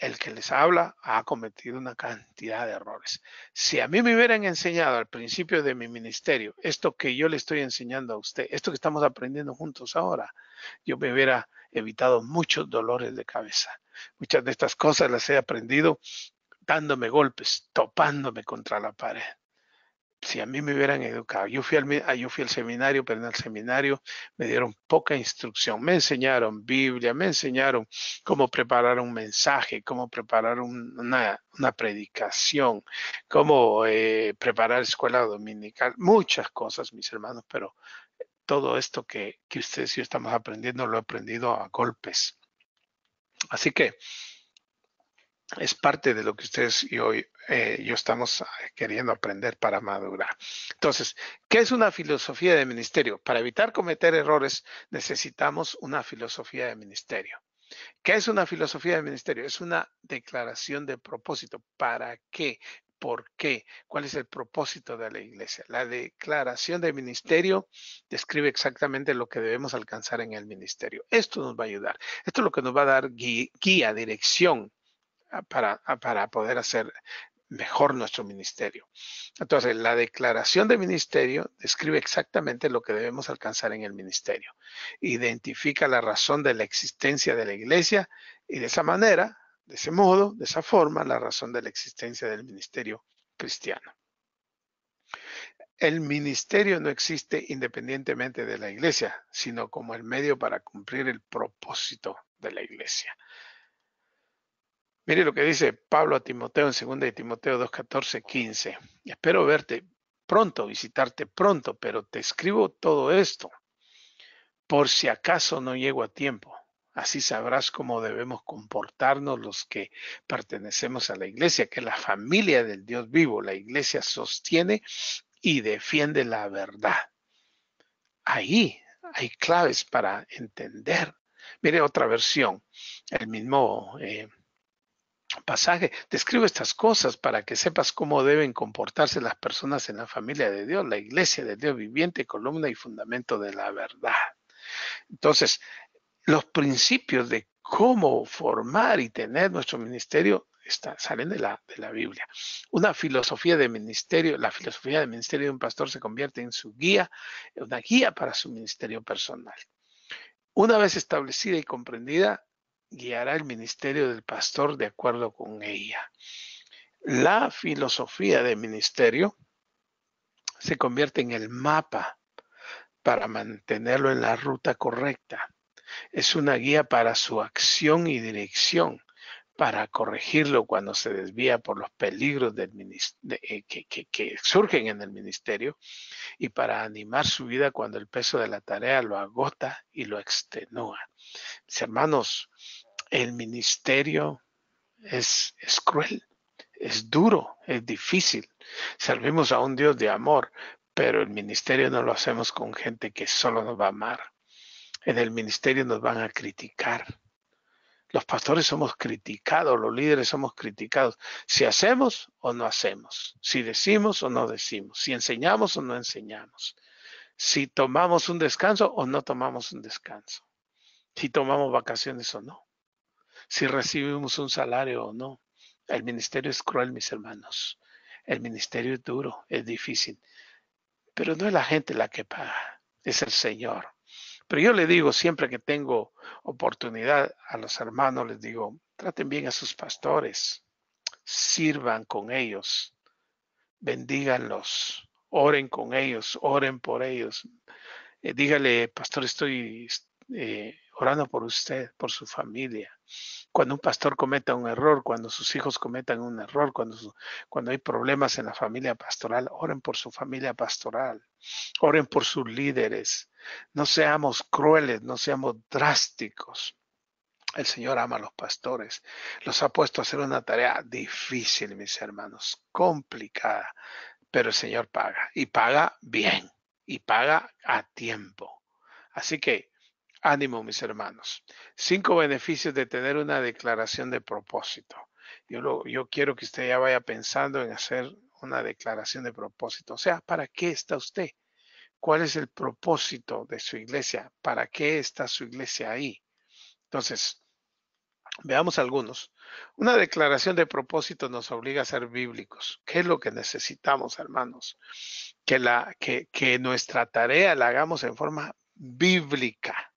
el que les habla ha cometido una cantidad de errores. Si a mí me hubieran enseñado al principio de mi ministerio esto que yo le estoy enseñando a usted, esto que estamos aprendiendo juntos ahora, yo me hubiera evitado muchos dolores de cabeza. Muchas de estas cosas las he aprendido dándome golpes, topándome contra la pared. Si a mí me hubieran educado, yo fui al seminario, pero en el seminario me dieron poca instrucción. Me enseñaron Biblia, me enseñaron cómo preparar un mensaje, cómo preparar una predicación, cómo preparar escuela dominical, muchas cosas, mis hermanos, pero todo esto que ustedes y yo estamos aprendiendo lo he aprendido a golpes. Así que es parte de lo que ustedes y hoy yo estamos queriendo aprender para madurar. Entonces, ¿qué es una filosofía de ministerio? Para evitar cometer errores necesitamos una filosofía de ministerio. ¿Qué es una filosofía de ministerio? Es una declaración de propósito. ¿Para qué? ¿Por qué? ¿Cuál es el propósito de la iglesia? La declaración de ministerio describe exactamente lo que debemos alcanzar en el ministerio. Esto nos va a ayudar. Esto es lo que nos va a dar guía, dirección para poder hacer mejor nuestro ministerio. Entonces, la declaración de ministerio describe exactamente lo que debemos alcanzar en el ministerio. Identifica la razón de la existencia de la iglesia y de esa manera, de ese modo, de esa forma, la razón de la existencia del ministerio cristiano. El ministerio no existe independientemente de la iglesia, sino como el medio para cumplir el propósito de la iglesia. Mire lo que dice Pablo a Timoteo en 2 de Timoteo 2, 14, 15. Espero verte pronto, visitarte pronto, pero te escribo todo esto por si acaso no llego a tiempo. Así sabrás cómo debemos comportarnos los que pertenecemos a la iglesia, que es la familia del Dios vivo. La iglesia sostiene y defiende la verdad. Ahí hay claves para entender. Mire otra versión, el mismo pasaje describe estas cosas para que sepas cómo deben comportarse las personas en la familia de Dios, la iglesia de Dios viviente, columna y fundamento de la verdad. Entonces, los principios de cómo formar y tener nuestro ministerio salen de la Biblia. Una filosofía de ministerio, la filosofía de ministerio de un pastor se convierte en su guía, una guía para su ministerio personal. Una vez establecida y comprendida, guiará el ministerio del pastor de acuerdo con ella. La filosofía de ministerio se convierte en el mapa para mantenerlo en la ruta correcta. Es una guía para su acción y dirección, para corregirlo cuando se desvía por los peligros que surgen en el ministerio y para animar su vida cuando el peso de la tarea lo agota y lo extenúa. Mis hermanos, el ministerio es cruel, es duro, es difícil. Servimos a un Dios de amor, pero el ministerio no lo hacemos con gente que solo nos va a amar. En el ministerio nos van a criticar. Los pastores somos criticados, los líderes somos criticados. Si hacemos o no hacemos, si decimos o no decimos, si enseñamos o no enseñamos, si tomamos un descanso o no tomamos un descanso, si tomamos vacaciones o no, si recibimos un salario o no. El ministerio es cruel, mis hermanos. El ministerio es duro, es difícil, pero no es la gente la que paga, es el Señor. Pero yo le digo siempre que tengo oportunidad a los hermanos, les digo, traten bien a sus pastores, sirvan con ellos, bendíganlos, oren con ellos, oren por ellos. Dígale, pastor, estoy orando por usted, por su familia. Cuando un pastor cometa un error, cuando sus hijos cometan un error, cuando hay problemas en la familia pastoral, oren por su familia pastoral, oren por sus líderes. No seamos crueles, no seamos drásticos. El Señor ama a los pastores. Los ha puesto a hacer una tarea difícil, mis hermanos, complicada, pero el Señor paga y paga bien y paga a tiempo. Así que ánimo, mis hermanos. 5 beneficios de tener una declaración de propósito. Yo quiero que usted ya vaya pensando en hacer una declaración de propósito. O sea, ¿para qué está usted? ¿Cuál es el propósito de su iglesia? ¿Para qué está su iglesia ahí? Entonces, veamos algunos. Una declaración de propósito nos obliga a ser bíblicos. ¿Qué es lo que necesitamos, hermanos? Que nuestra tarea la hagamos en forma bíblica,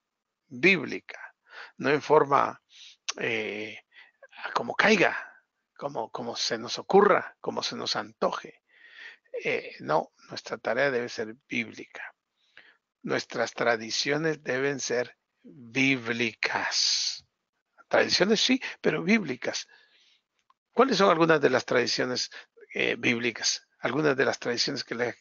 no en forma eh, como caiga, como se nos ocurra, como se nos antoje. No, nuestra tarea debe ser bíblica. Nuestras tradiciones deben ser bíblicas. Tradiciones sí, pero bíblicas. ¿Cuáles son algunas de las tradiciones bíblicas? Algunas de las tradiciones que la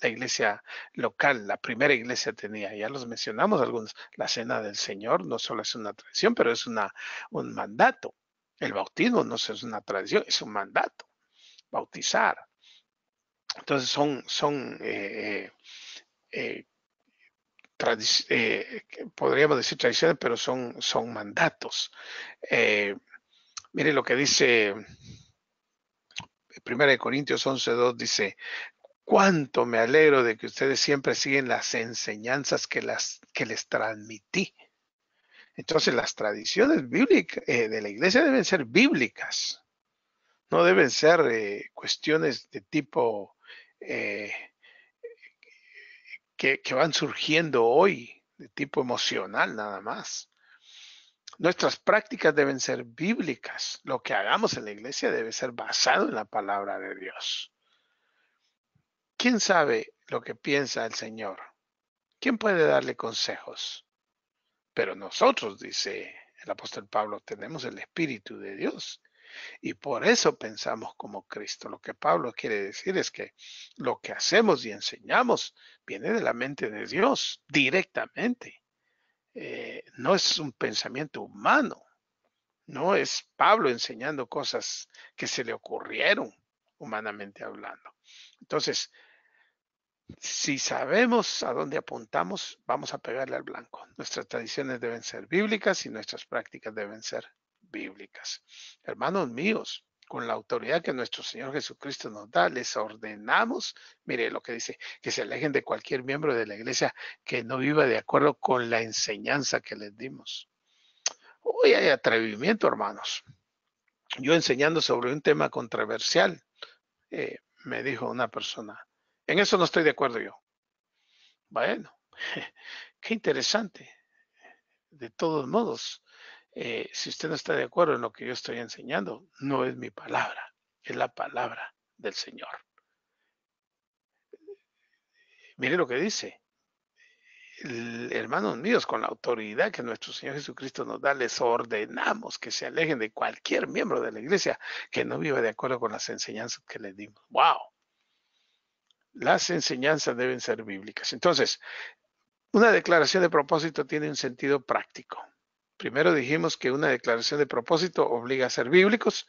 iglesia local, la primera iglesia tenía. Ya los mencionamos algunos. La cena del Señor no solo es una tradición, pero es un mandato. El bautismo no es una tradición, es un mandato. Bautizar. Entonces son eh, podríamos decir tradiciones, pero son mandatos. Eh, mire lo que dice 1 Corintios 11:2 dice, cuánto me alegro de que ustedes siempre siguen las enseñanzas que les transmití. Entonces las tradiciones bíblicas de la iglesia deben ser bíblicas, no deben ser cuestiones de tipo eh, que van surgiendo hoy, de tipo emocional nada más. Nuestras prácticas deben ser bíblicas. Lo que hagamos en la iglesia debe ser basado en la palabra de Dios. ¿Quién sabe lo que piensa el Señor? ¿Quién puede darle consejos? Pero nosotros, dice el apóstol Pablo, tenemos el Espíritu de Dios y por eso pensamos como Cristo. Lo que Pablo quiere decir es que lo que hacemos y enseñamos viene de la mente de Dios directamente. No es un pensamiento humano, no es Pablo enseñando cosas que se le ocurrieron humanamente hablando. Entonces, si sabemos a dónde apuntamos, vamos a pegarle al blanco. Nuestras tradiciones deben ser bíblicas y nuestras prácticas deben ser bíblicas. Hermanos míos, con la autoridad que nuestro Señor Jesucristo nos da, les ordenamos, mire lo que dice, que se alejen de cualquier miembro de la iglesia que no viva de acuerdo con la enseñanza que les dimos. Hoy hay atrevimiento, hermanos. Yo enseñando sobre un tema controversial, me dijo una persona, en eso no estoy de acuerdo yo. Bueno, qué interesante. De todos modos, si usted no está de acuerdo en lo que yo estoy enseñando, no es mi palabra, es la palabra del Señor. Mire lo que dice. hermanos míos, con la autoridad que nuestro Señor Jesucristo nos da, les ordenamos que se alejen de cualquier miembro de la iglesia que no viva de acuerdo con las enseñanzas que les dimos. ¡Wow! Las enseñanzas deben ser bíblicas. Entonces, una declaración de propósito tiene un sentido práctico. Primero dijimos que una declaración de propósito obliga a ser bíblicos.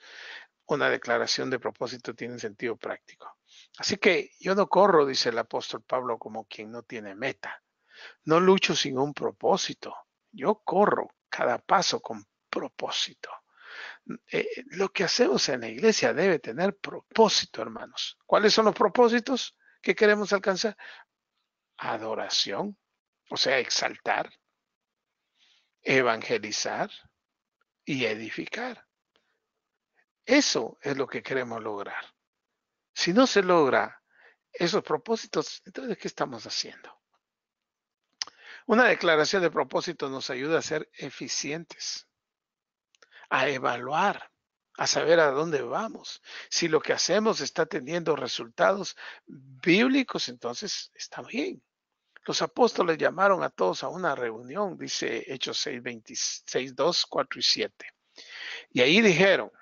Una declaración de propósito tiene un sentido práctico. Así que yo no corro, dice el apóstol Pablo, como quien no tiene meta. No lucho sin un propósito. Yo corro cada paso con propósito. Lo que hacemos en la iglesia debe tener propósito, hermanos. ¿Cuáles son los propósitos que queremos alcanzar? Adoración, o sea, exaltar, evangelizar y edificar. Eso es lo que queremos lograr. Si no se logra esos propósitos, entonces, ¿qué estamos haciendo? Una declaración de propósito nos ayuda a ser eficientes, a evaluar, a saber a dónde vamos. Si lo que hacemos está teniendo resultados bíblicos, entonces está bien. Los apóstoles llamaron a todos a una reunión, dice Hechos 6, 26, 2, 4 y 7. Y ahí dijeron,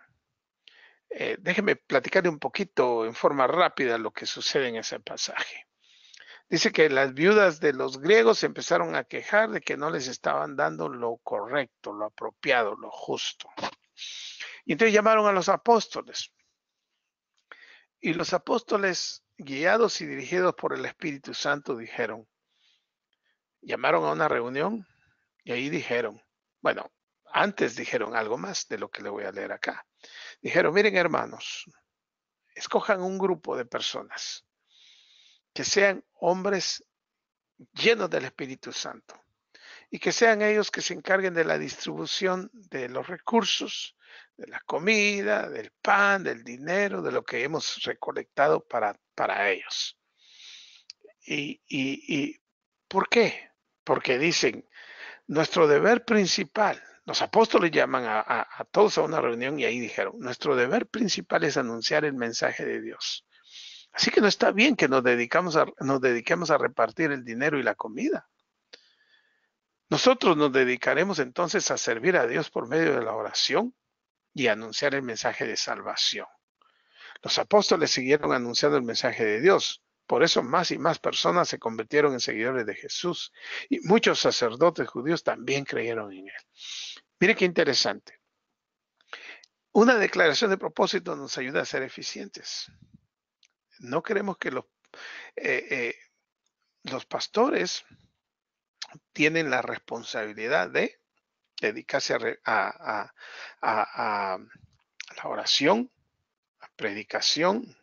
déjenme platicarle un poquito en forma rápida lo que sucede en ese pasaje. Dice que las viudas de los griegos empezaron a quejar de que no les estaban dando lo correcto, lo apropiado, lo justo. Y entonces llamaron a los apóstoles. Y los apóstoles, guiados y dirigidos por el Espíritu Santo, llamaron a una reunión y ahí dijeron, bueno, antes dijeron algo más de lo que le voy a leer acá. Dijeron, miren hermanos, escojan un grupo de personas que sean hombres llenos del Espíritu Santo y que sean ellos que se encarguen de la distribución de los recursos, de la comida, del pan, del dinero, de lo que hemos recolectado para ellos. ¿Y por qué? Porque dicen, nuestro deber principal, los apóstoles llaman a todos a una reunión y ahí dijeron, nuestro deber principal es anunciar el mensaje de Dios. Así que no está bien que nos dediquemos a repartir el dinero y la comida. Nosotros nos dedicaremos entonces a servir a Dios por medio de la oración y anunciar el mensaje de salvación. Los apóstoles siguieron anunciando el mensaje de Dios. Por eso más y más personas se convirtieron en seguidores de Jesús y muchos sacerdotes judíos también creyeron en él. Mire qué interesante. Una declaración de propósito nos ayuda a ser eficientes. No queremos que los pastores tienen la responsabilidad de dedicarse a la oración, a predicación,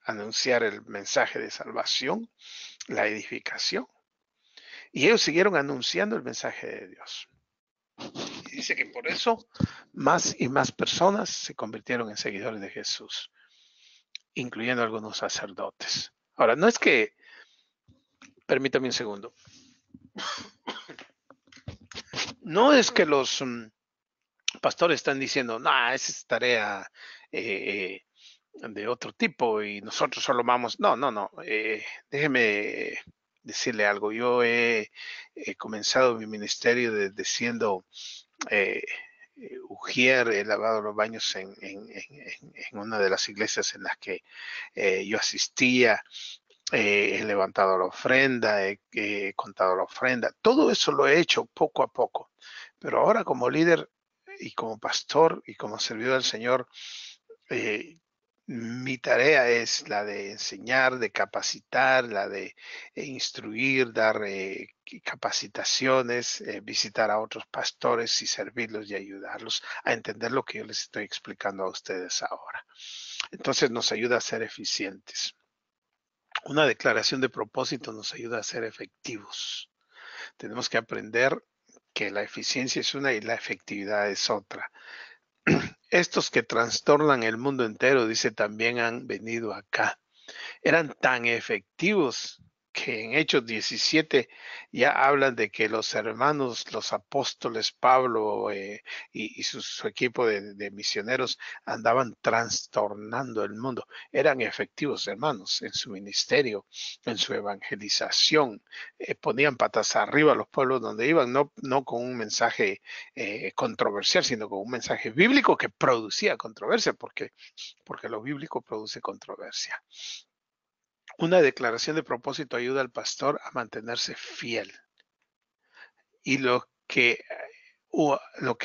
anunciar el mensaje de salvación, la edificación. Y ellos siguieron anunciando el mensaje de Dios. Y dice que por eso más y más personas se convirtieron en seguidores de Jesús, incluyendo algunos sacerdotes. Ahora, no es que, permítame un segundo, no es que los pastores están diciendo, no, esa es tarea de otro tipo y nosotros solo vamos, no, déjeme decirle algo, yo he comenzado mi ministerio desde siendo ujier, he lavado los baños en una de las iglesias en las que yo asistía, he levantado la ofrenda, he contado la ofrenda, todo eso lo he hecho poco a poco, pero ahora como líder y como pastor y como servidor del Señor, mi tarea es la de enseñar, de capacitar, la de instruir, dar capacitaciones, visitar a otros pastores y servirlos y ayudarlos a entender lo que yo les estoy explicando a ustedes ahora. Entonces nos ayuda a ser eficientes. Una declaración de propósito nos ayuda a ser efectivos. Tenemos que aprender que la eficiencia es una y la efectividad es otra. Estos que trastornan el mundo entero, dice, también han venido acá. Eran tan efectivos que en Hechos 17 ya hablan de que los hermanos, los apóstoles Pablo y su equipo de misioneros andaban trastornando el mundo. Eran efectivos hermanos en su ministerio, en su evangelización. Ponían patas arriba a los pueblos donde iban, no con un mensaje controversial, sino con un mensaje bíblico que producía controversia, porque lo bíblico produce controversia. Una declaración de propósito ayuda al pastor a mantenerse fiel. Y lo que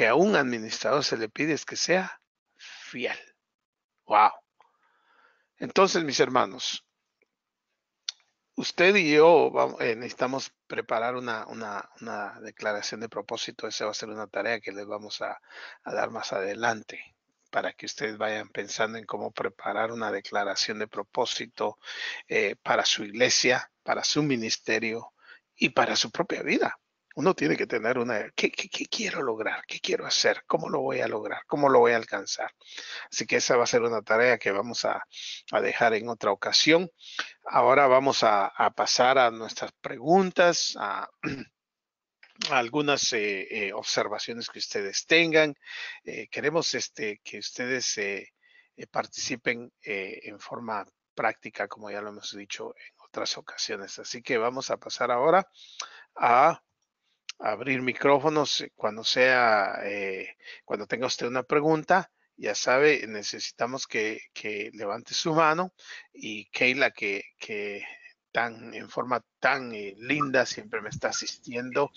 a un administrador se le pide es que sea fiel. Wow. Entonces, mis hermanos, usted y yo necesitamos preparar una declaración de propósito. Esa va a ser una tarea que les vamos a dar más adelante para que ustedes vayan pensando en cómo preparar una declaración de propósito para su iglesia, para su ministerio y para su propia vida. Uno tiene que tener ¿qué quiero lograr? ¿Qué quiero hacer? ¿Cómo lo voy a lograr? ¿Cómo lo voy a alcanzar? Así que esa va a ser una tarea que vamos a dejar en otra ocasión. Ahora vamos a pasar a nuestras preguntas, a algunas observaciones que ustedes tengan. Queremos que ustedes participen en forma práctica, como ya lo hemos dicho en otras ocasiones. Así que vamos a pasar ahora a abrir micrófonos cuando tenga usted una pregunta. Ya sabe, necesitamos que levante su mano y Keila, que en forma tan linda siempre me está asistiendo,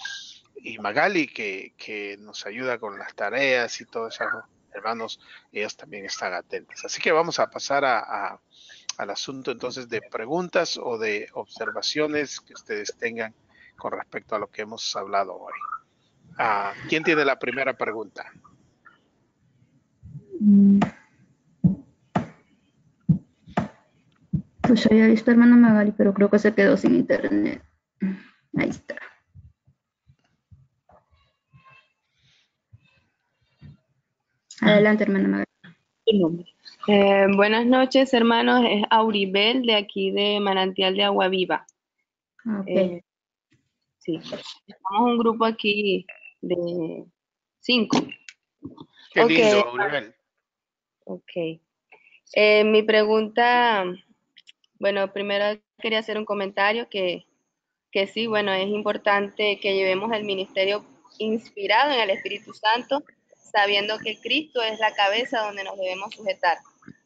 y Magali, que nos ayuda con las tareas y todo eso, hermanos, ellos también están atentos. Así que vamos a pasar al asunto entonces de preguntas o de observaciones que ustedes tengan con respecto a lo que hemos hablado hoy. ¿Quién tiene la primera pregunta? Pues había visto hermana Magali, pero creo que se quedó sin internet. Ahí está. Adelante, hermana Magali. Buenas noches, hermanos. Es Auribel de aquí de Manantial de Agua Viva. Okay. Sí, estamos un grupo aquí de 5. Qué lindo, Auribel. Ok. Mi pregunta, bueno, primero quería hacer un comentario que sí, bueno, es importante que llevemos el ministerio inspirado en el Espíritu Santo, sabiendo que Cristo es la cabeza donde nos debemos sujetar,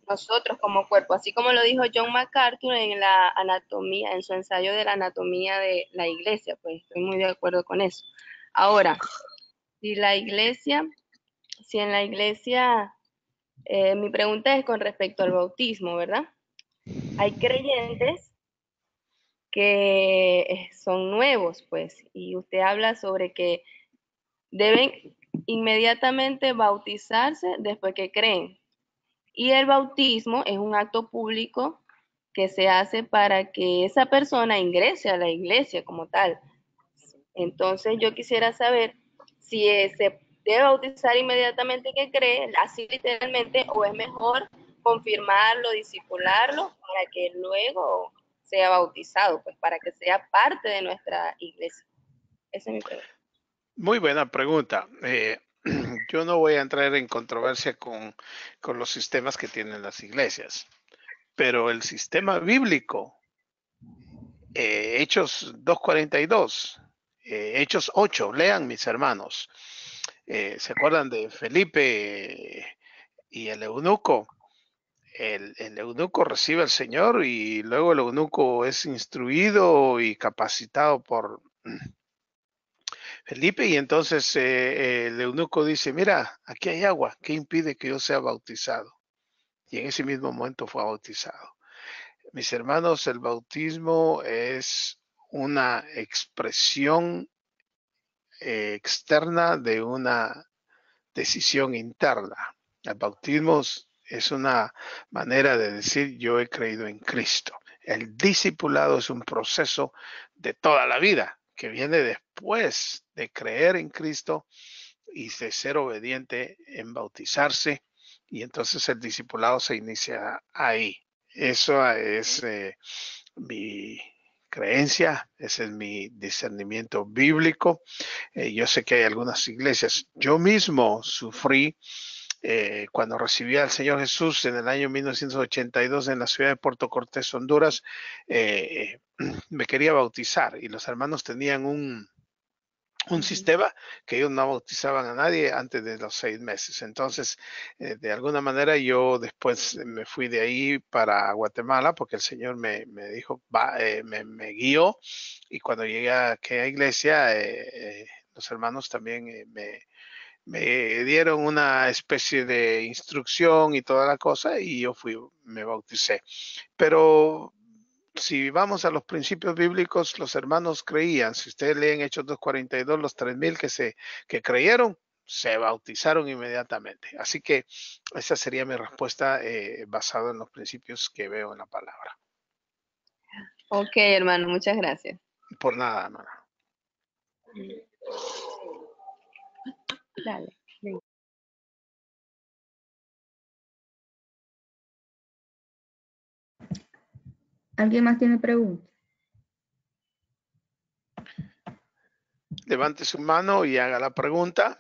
nosotros como cuerpo, así como lo dijo John MacArthur en la anatomía, en su ensayo de la anatomía de la iglesia, pues estoy muy de acuerdo con eso. Ahora, si en la iglesia, mi pregunta es con respecto al bautismo, ¿verdad? Hay creyentes que son nuevos, pues, y usted habla sobre que deben inmediatamente bautizarse después que creen. Y el bautismo es un acto público que se hace para que esa persona ingrese a la iglesia como tal. Entonces yo quisiera saber si se debe bautizar inmediatamente que cree, así literalmente, o es mejor confirmarlo, discipularlo, para que luego sea bautizado, pues para que sea parte de nuestra iglesia. Esa es mi pregunta. Muy buena pregunta. Yo no voy a entrar en controversia con los sistemas que tienen las iglesias, pero el sistema bíblico, Hechos 2:42, Hechos 8, lean mis hermanos. ¿Se acuerdan de Felipe y el eunuco? El eunuco recibe al Señor y luego el eunuco es instruido y capacitado por Felipe, y entonces el eunuco dice, mira, aquí hay agua, ¿qué impide que yo sea bautizado? Y en ese mismo momento fue bautizado. Mis hermanos, el bautismo es una expresión externa de una decisión interna. El bautismo es una manera de decir yo he creído en Cristo. El discipulado es un proceso de toda la vida que viene después de creer en Cristo y de ser obediente en bautizarse, y entonces el discipulado se inicia ahí. Eso es mi creencia, ese es mi discernimiento bíblico. Yo sé que hay algunas iglesias, yo mismo sufrí cuando recibí al Señor Jesús en el año 1982 en la ciudad de Puerto Cortés, Honduras. Me quería bautizar y los hermanos tenían un sistema que ellos no bautizaban a nadie antes de los 6 meses. Entonces, de alguna manera yo después me fui de ahí para Guatemala porque el Señor me dijo, me guió, y cuando llegué a aquella iglesia, los hermanos también me dieron una especie de instrucción y toda la cosa, y yo me bauticé. Pero si vamos a los principios bíblicos, los hermanos creían. Si ustedes leen Hechos 2:42, los 3,000 que creyeron se bautizaron inmediatamente. Así que esa sería mi respuesta basada en los principios que veo en la palabra. Ok, hermano, muchas gracias. Por nada, hermano. Dale. ¿Alguien más tiene preguntas? Levante su mano y haga la pregunta.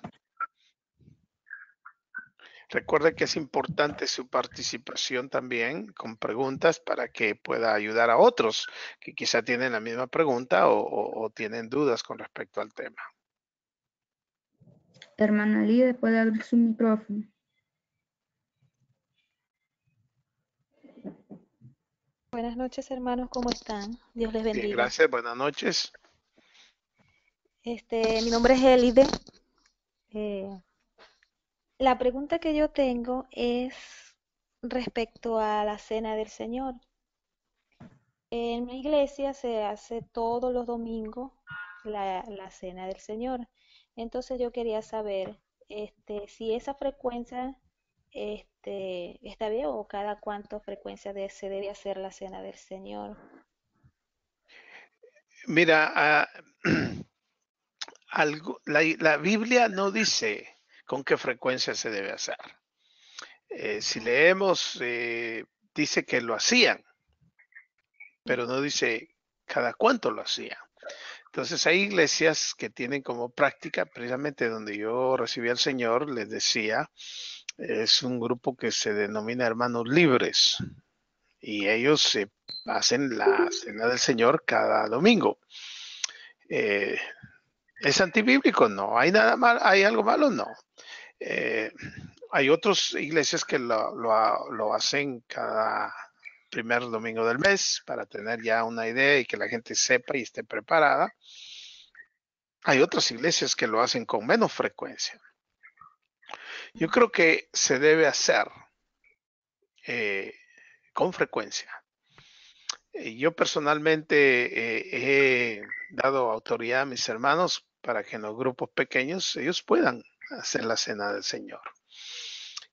Recuerde que es importante su participación también con preguntas para que pueda ayudar a otros que quizá tienen la misma pregunta o tienen dudas con respecto al tema. Hermana Lide, puede abrir su micrófono. Buenas noches, hermanos, ¿cómo están? Dios les bendiga. Bien, gracias, buenas noches. Mi nombre es Elide. La pregunta que yo tengo es respecto a la Cena del Señor. En mi iglesia se hace todos los domingos la Cena del Señor. Entonces yo quería saber si esa frecuencia está bien, o cada cuánta frecuencia se debe hacer la Cena del Señor. Mira, la Biblia no dice con qué frecuencia se debe hacer. Si leemos, dice que lo hacían, pero no dice cada cuánto lo hacían. Entonces hay iglesias que tienen como práctica, precisamente donde yo recibí al Señor, les decía, es un grupo que se denomina Hermanos Libres, y ellos hacen la Cena del Señor cada domingo. ¿Es antibíblico? No. ¿Hay nada mal? ¿Hay algo malo? No. Hay otras iglesias que lo hacen cada primer domingo del mes para tener ya una idea y que la gente sepa y esté preparada. Hay otras iglesias que lo hacen con menos frecuencia. Yo creo que se debe hacer con frecuencia. Yo personalmente he dado autoridad a mis hermanos para que en los grupos pequeños ellos puedan hacer la Cena del Señor.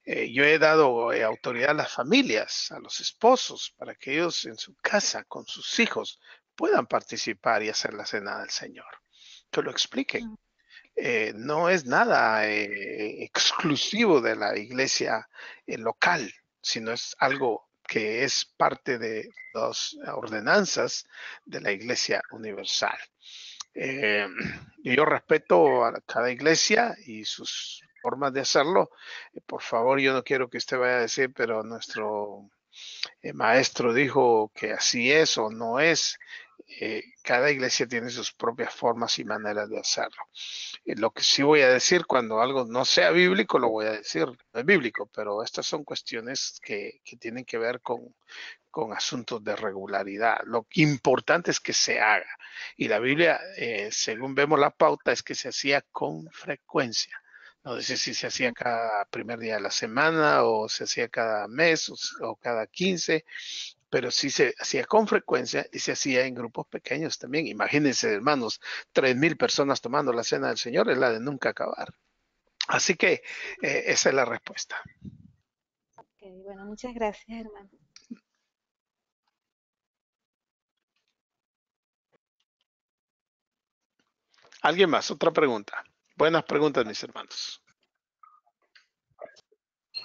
Yo he dado autoridad a las familias, a los esposos, para que ellos en su casa, con sus hijos, puedan participar y hacer la Cena del Señor. Que lo expliquen. No es nada exclusivo de la iglesia local, sino es algo que es parte de las ordenanzas de la iglesia universal. Yo respeto a cada iglesia y sus formas de hacerlo. Por favor, yo no quiero que usted vaya a decir, pero nuestro maestro dijo que así es o no es. Cada iglesia tiene sus propias formas y maneras de hacerlo. Lo que sí voy a decir, cuando algo no sea bíblico, lo voy a decir, no es bíblico, pero estas son cuestiones que tienen que ver con asuntos de regularidad. Lo importante es que se haga. Y la Biblia, según vemos la pauta, es que se hacía con frecuencia. No sé si se hacía cada primer día de la semana o se hacía cada mes o cada 15, pero sí se hacía con frecuencia y se hacía en grupos pequeños también. Imagínense, hermanos, 3,000 personas tomando la Cena del Señor, es la de nunca acabar. Así que esa es la respuesta. Okay, bueno, muchas gracias, hermano. ¿Alguien más? Otra pregunta. Buenas preguntas, mis hermanos.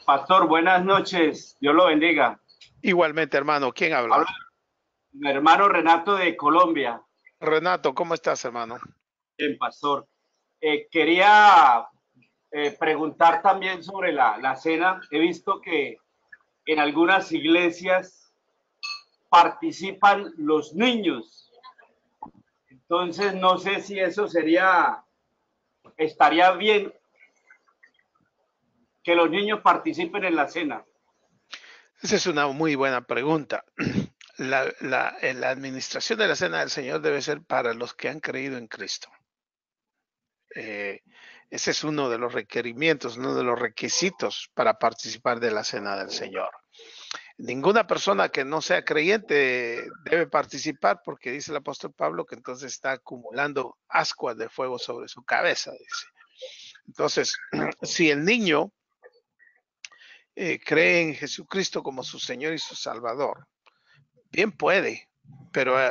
Pastor, buenas noches. Dios lo bendiga. Igualmente, hermano. ¿Quién habla? Mi hermano Renato de Colombia, Renato, ¿cómo estás, hermano? el pastor. Quería preguntar también sobre la cena. He visto que en algunas iglesias participan los niños. Entonces, no sé si eso estaría bien que los niños participen en la cena. Esa es una muy buena pregunta. La administración de la Cena del Señor debe ser para los que han creído en Cristo. Ese es uno de los requerimientos, uno de los requisitos para participar de la Cena del Señor. Ninguna persona que no sea creyente debe participar porque dice el apóstol Pablo que entonces está acumulando ascuas de fuego sobre su cabeza, dice. Entonces, si el niño cree en Jesucristo como su Señor y su Salvador, bien puede, pero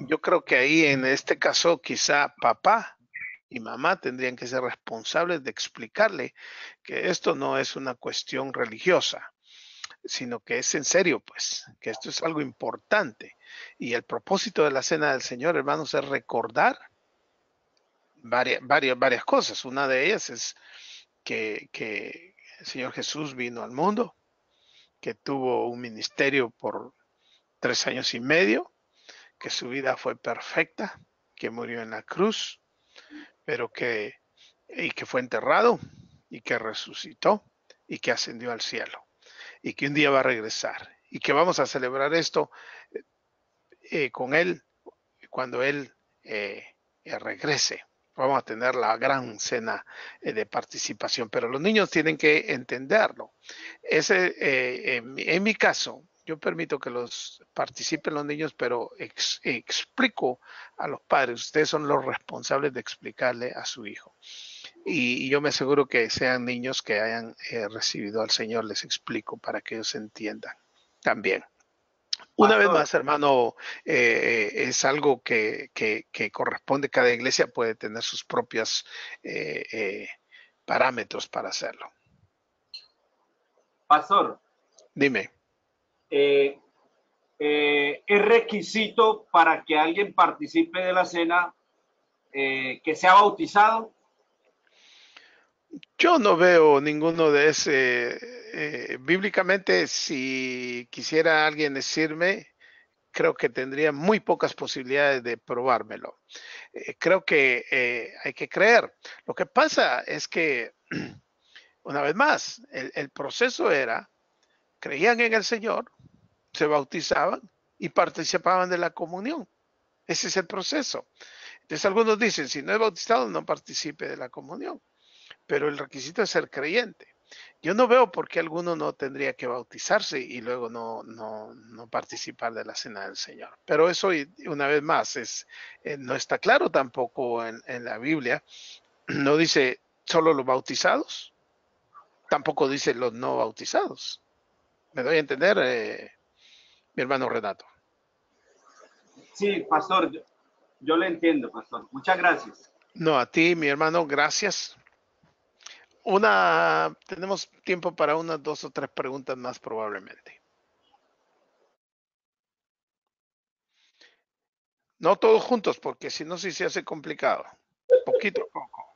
yo creo que ahí en este caso quizá papá y mamá tendrían que ser responsables de explicarle que esto no es una cuestión religiosa, sino que es en serio, pues, que esto es algo importante. Y el propósito de la Cena del Señor, hermanos, es recordar varias cosas. Una de ellas es que el Señor Jesús vino al mundo, que tuvo un ministerio por 3 años y medio, que su vida fue perfecta, que murió en la cruz, y que fue enterrado, y que resucitó, y que ascendió al cielo, y que un día va a regresar, y que vamos a celebrar esto con él cuando él regrese. Vamos a tener la gran cena de participación, pero los niños tienen que entenderlo. En mi caso, yo permito que participen los niños, pero explico a los padres, ustedes son los responsables de explicarle a su hijo. Y yo me aseguro que sean niños que hayan recibido al Señor, les explico para que ellos entiendan también. Una vez Pastor, más, hermano, es algo que corresponde, cada iglesia puede tener sus propios parámetros para hacerlo. pastor, Dime. ¿es requisito para que alguien participe de la cena que sea bautizado? Yo no veo ninguno de ese. Bíblicamente, si quisiera alguien decirme, creo que tendría muy pocas posibilidades de probármelo. Creo que hay que creer. Lo que pasa es que, una vez más, el proceso era, creían en el Señor, se bautizaban y participaban de la comunión. Ese es el proceso. Entonces algunos dicen, si no es bautizado, no participe de la comunión. Pero el requisito es ser creyente. Yo no veo por qué alguno no tendría que bautizarse y luego no participar de la cena del Señor. Pero eso, una vez más, no está claro tampoco en la Biblia. No dice solo los bautizados, tampoco dice los no bautizados. ¿Me doy a entender, mi hermano Renato? Sí, pastor, yo le entiendo, pastor. Muchas gracias. No, a ti, mi hermano, gracias. Tenemos tiempo para unas 2 o 3 preguntas más probablemente. No todos juntos, porque si no, sí se hace complicado. Poquito a poco.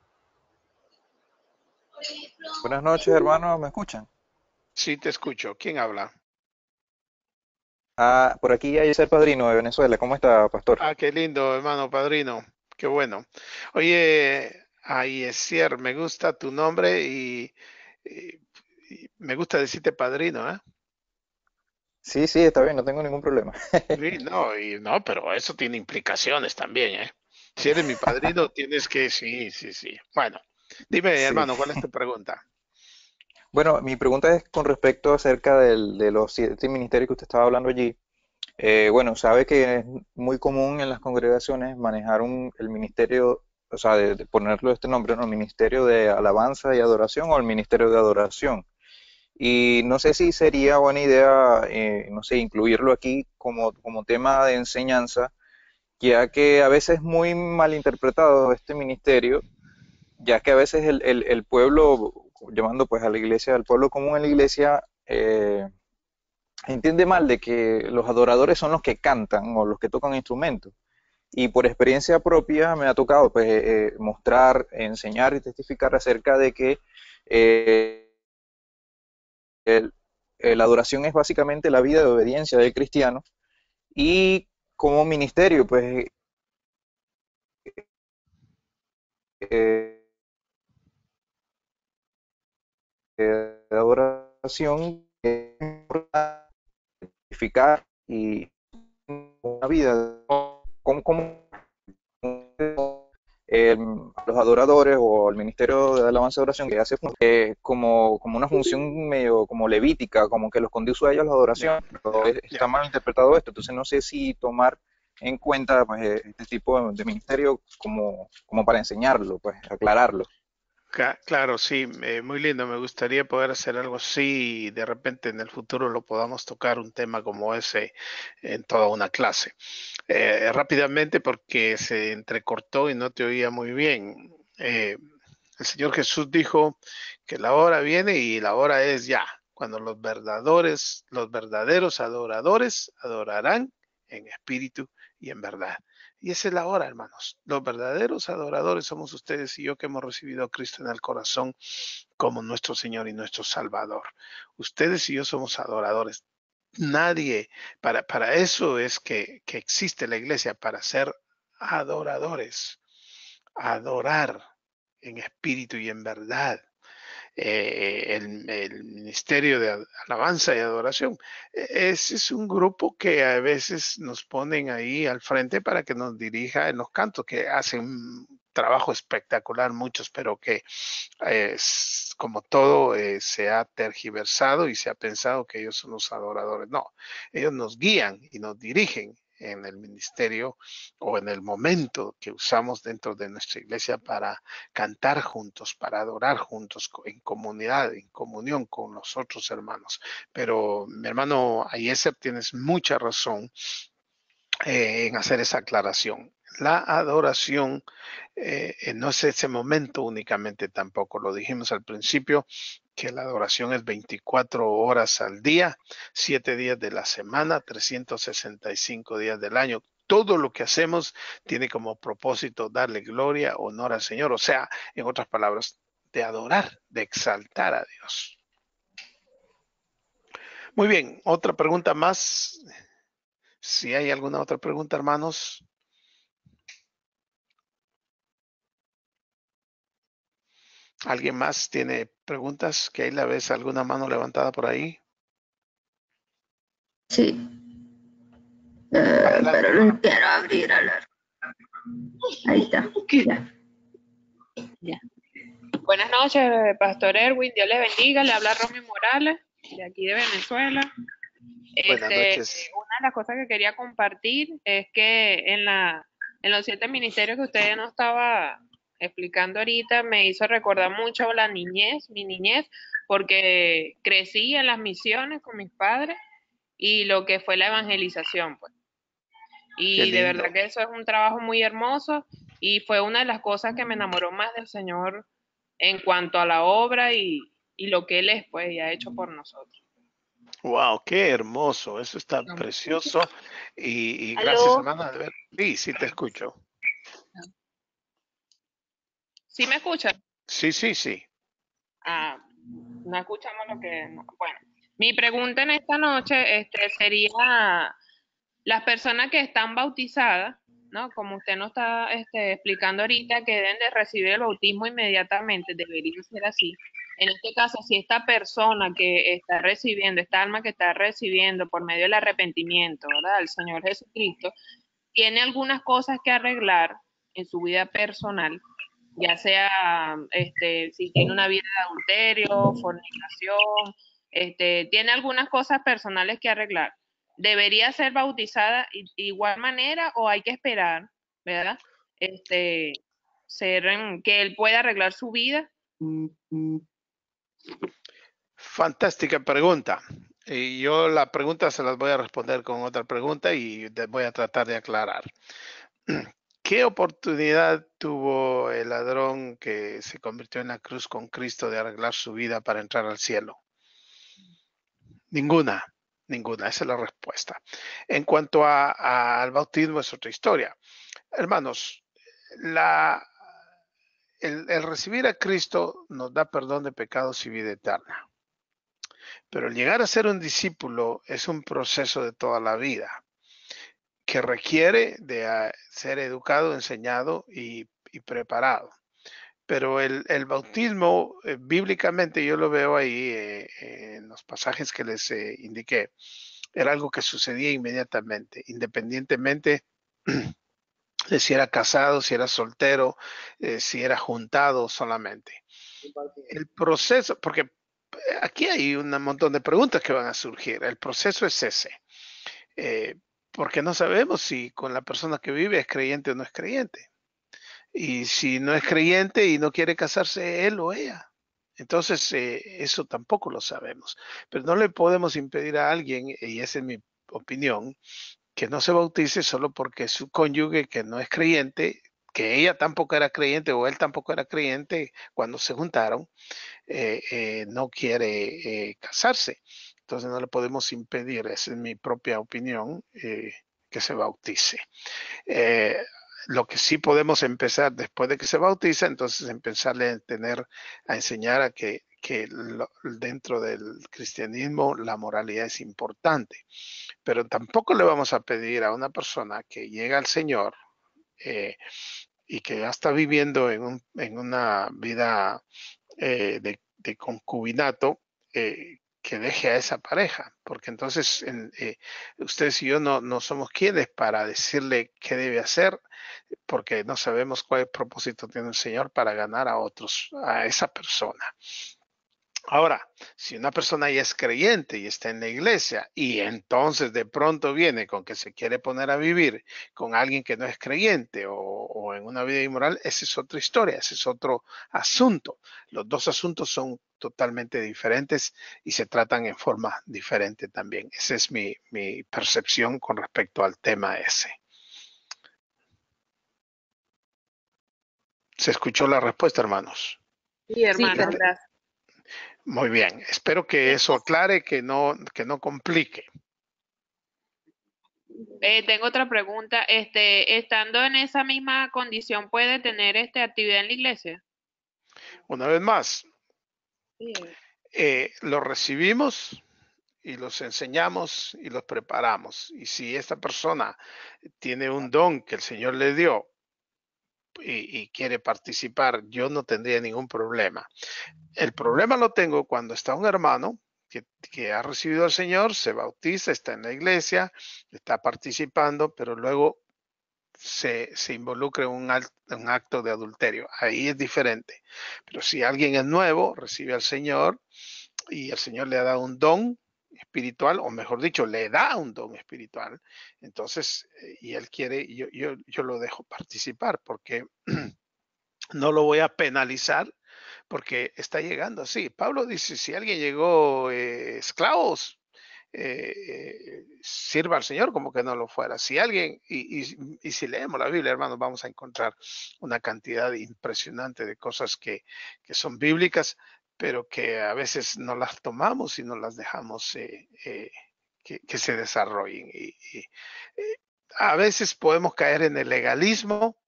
Buenas noches, hermano, ¿me escuchan? Sí, te escucho. ¿Quién habla? Por aquí hay el Padrino de Venezuela. ¿Cómo está, pastor? Qué lindo, hermano padrino. Qué bueno. Oye, Ayesier, me gusta tu nombre y me gusta decirte padrino, ¿eh? Sí, sí, está bien, no tengo ningún problema. Sí, no, pero eso tiene implicaciones también, ¿eh? Si eres mi padrino, tienes que, sí. Bueno, dime, Sí. hermano, ¿cuál es tu pregunta? Bueno, mi pregunta es con respecto acerca de los 7 ministerios que usted estaba hablando allí. Bueno, sabe que es muy común en las congregaciones manejar el ministerio, o sea, de ponerlo este nombre, ¿no? Ministerio de alabanza y adoración o el ministerio de adoración. Y no sé si sería buena idea, no sé, incluirlo aquí como tema de enseñanza, ya que a veces es muy malinterpretado este ministerio, ya que a veces el pueblo, llamando pues a la iglesia, al pueblo común en la iglesia, entiende mal de que los adoradores son los que cantan o los que tocan instrumentos. Y por experiencia propia me ha tocado pues, mostrar, enseñar y testificar acerca de que eh, el- la adoración es básicamente la vida de obediencia del cristiano y como ministerio, pues de adoración es testificar y una vida como los adoradores o el ministerio de alabanza y oración que hace como una función medio como levítica, como que los conduce a ellos la Ya, adoración, pero ya, está ya. mal interpretado esto, entonces no sé si tomar en cuenta pues, este tipo de ministerio como para enseñarlo, pues aclararlo. Claro, sí, muy lindo. Me gustaría poder hacer algo así y de repente en el futuro lo podamos tocar un tema como ese en toda una clase. Rápidamente porque se entrecortó y no te oía muy bien. El Señor Jesús dijo que la hora viene y la hora es ya, cuando los verdaderos adoradores adorarán en espíritu y en verdad. Y esa es la hora, hermanos. Los verdaderos adoradores somos ustedes y yo que hemos recibido a Cristo en el corazón como nuestro Señor y nuestro Salvador. Ustedes y yo somos adoradores. Nadie, para eso es que existe la iglesia, para ser adoradores, adorar en espíritu y en verdad. El Ministerio de Alabanza y Adoración. Es un grupo que a veces nos ponen ahí al frente para que nos dirija en los cantos, que hacen un trabajo espectacular muchos, pero que como todo se ha tergiversado y se ha pensado que ellos son los adoradores. No, ellos nos guían y nos dirigen en el ministerio o en el momento que usamos dentro de nuestra iglesia para cantar juntos, para adorar juntos en comunidad, en comunión con los otros hermanos. Pero mi hermano Ayeser, tienes mucha razón en hacer esa aclaración. La adoración no es ese momento únicamente tampoco. Lo dijimos al principio que la adoración es 24 horas al día, 7 días de la semana, 365 días del año. Todo lo que hacemos tiene como propósito darle gloria, honor al Señor. O sea, en otras palabras, de adorar, de exaltar a Dios. Muy bien, otra pregunta más. Si hay alguna otra pregunta, hermanos. ¿Alguien más tiene preguntas? ¿Que ahí la ves alguna mano levantada por ahí? Sí, Adelante, pero hermano. no quiero abrir a la... Ahí está. Ya. Ya. Buenas noches, Pastor Erwin. Dios le bendiga. Le habla Romy Morales, de aquí de Venezuela. Buenas noches. Una de las cosas que quería compartir es que en los 7 ministerios que usted nos estaba explicando ahorita, me hizo recordar mucho la niñez, mi niñez, porque crecí en las misiones con mis padres y lo que fue la evangelización, pues. Qué Y de lindo. verdad que eso es un trabajo muy hermoso y fue una de las cosas que me enamoró más del Señor en cuanto a la obra y lo que Él es, pues, y ha hecho por nosotros. Wow, qué hermoso. Eso está precioso. Y gracias, ¿Aló? hermana. Sí, sí, te escucho. ¿Sí me escuchan? Sí, sí, sí. Ah, no escuchamos lo que... no. Bueno, mi pregunta en esta noche sería, las personas que están bautizadas, ¿no? Como usted nos está explicando ahorita, que deben de recibir el bautismo inmediatamente, debería ser así. En este caso, si esta persona que está recibiendo, esta alma que está recibiendo por medio del arrepentimiento, ¿verdad? Del Señor Jesucristo, tiene algunas cosas que arreglar en su vida personal, ya sea si tiene una vida de adulterio, fornicación, tiene algunas cosas personales que arreglar. ¿Debería ser bautizada de igual manera o hay que esperar, verdad? Que él pueda arreglar su vida. Fantástica pregunta. Y yo la pregunta se las voy a responder con otra pregunta y voy a tratar de aclarar. ¿Qué oportunidad tuvo el ladrón que se convirtió en la cruz con Cristo de arreglar su vida para entrar al cielo? Ninguna. Ninguna, esa es la respuesta. En cuanto al bautismo es otra historia. Hermanos, el recibir a Cristo nos da perdón de pecados y vida eterna. Pero el llegar a ser un discípulo es un proceso de toda la vida que requiere de ser educado, enseñado y preparado. Pero el bautismo, bíblicamente yo lo veo ahí en los pasajes que les indiqué, era algo que sucedía inmediatamente, independientemente de si era casado, si era soltero, si era juntado solamente. El proceso, porque aquí hay un montón de preguntas que van a surgir. El proceso es ese. Porque no sabemos si con la persona que vive es creyente o no es creyente. Y si no es creyente y no quiere casarse él o ella. Entonces, eso tampoco lo sabemos. Pero no le podemos impedir a alguien, y esa es mi opinión, que no se bautice solo porque su cónyuge que no es creyente, que ella tampoco era creyente o él tampoco era creyente cuando se juntaron, no quiere casarse. Entonces no le podemos impedir, esa es mi propia opinión, que se bautice. Lo que sí podemos empezar después de que se bautiza, entonces empezarle a enseñar a que dentro del cristianismo la moralidad es importante. Pero tampoco le vamos a pedir a una persona que llega al Señor y que ya está viviendo en una vida de concubinato, que deje a esa pareja, porque entonces ustedes y yo no somos quienes para decirle qué debe hacer, porque no sabemos cuál propósito tiene el Señor para ganar a otros, a esa persona. Ahora, si una persona ya es creyente y está en la iglesia y entonces de pronto viene con que se quiere poner a vivir con alguien que no es creyente o en una vida inmoral, esa es otra historia, ese es otro asunto. Los dos asuntos son totalmente diferentes y se tratan en forma diferente también. Esa es mi percepción con respecto al tema ese. ¿Se escuchó la respuesta, hermanos? Sí, hermano, Sí, gracias. Muy bien, espero que eso aclare, que no complique. Tengo otra pregunta. Estando en esa misma condición, ¿puede tener actividad en la iglesia? Una vez más, Sí. los recibimos y los enseñamos y los preparamos. Y si esta persona tiene un don que el Señor le dio y quiere participar, yo no tendría ningún problema. El problema lo tengo cuando está un hermano que ha recibido al Señor, se bautiza, está en la iglesia, está participando, pero luego se involucra en un acto de adulterio. Ahí es diferente. Pero si alguien es nuevo, recibe al Señor y el Señor le ha dado un don espiritual, o mejor dicho, le da un don espiritual, entonces, y él quiere, yo lo dejo participar porque no lo voy a penalizar porque está llegando así. Pablo dice, si alguien llegó esclavos, sirva al Señor como que no lo fuera. Si alguien, y si leemos la Biblia, hermanos, vamos a encontrar una cantidad impresionante de cosas que son bíblicas, pero que a veces no las tomamos y no las dejamos que se desarrollen. A veces podemos caer en el legalismo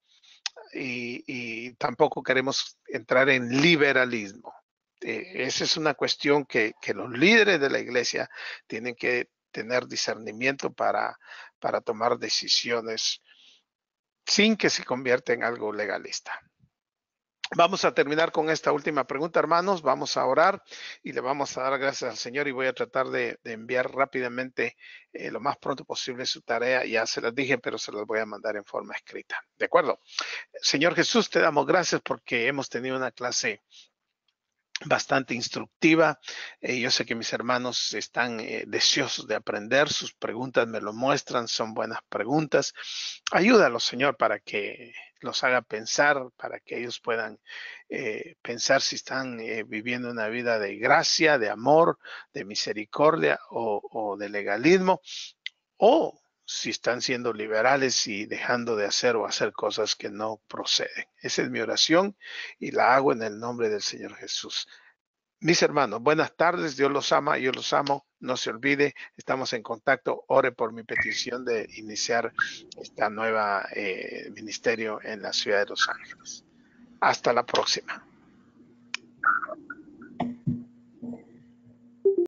y tampoco queremos entrar en liberalismo. Esa es una cuestión que los líderes de la iglesia tienen que tener discernimiento para tomar decisiones sin que se convierta en algo legalista. Vamos a terminar con esta última pregunta, hermanos. Vamos a orar y le vamos a dar gracias al Señor y voy a tratar de enviar rápidamente lo más pronto posible su tarea. Ya se las dije, pero se las voy a mandar en forma escrita. ¿De acuerdo? Señor Jesús, te damos gracias porque hemos tenido una clase bastante instructiva. Yo sé que mis hermanos están deseosos de aprender. Sus preguntas me lo muestran, son buenas preguntas. Ayúdalos, Señor, para que los haga pensar, para que ellos puedan pensar si están viviendo una vida de gracia, de amor, de misericordia o de legalismo, o si están siendo liberales y dejando de hacer o hacer cosas que no proceden. Esa es mi oración y la hago en el nombre del Señor Jesús. Mis hermanos, buenas tardes. Dios los ama, yo los amo. No se olvide, estamos en contacto. Ore por mi petición de iniciar esta nueva ministerio en la ciudad de Los Ángeles. Hasta la próxima.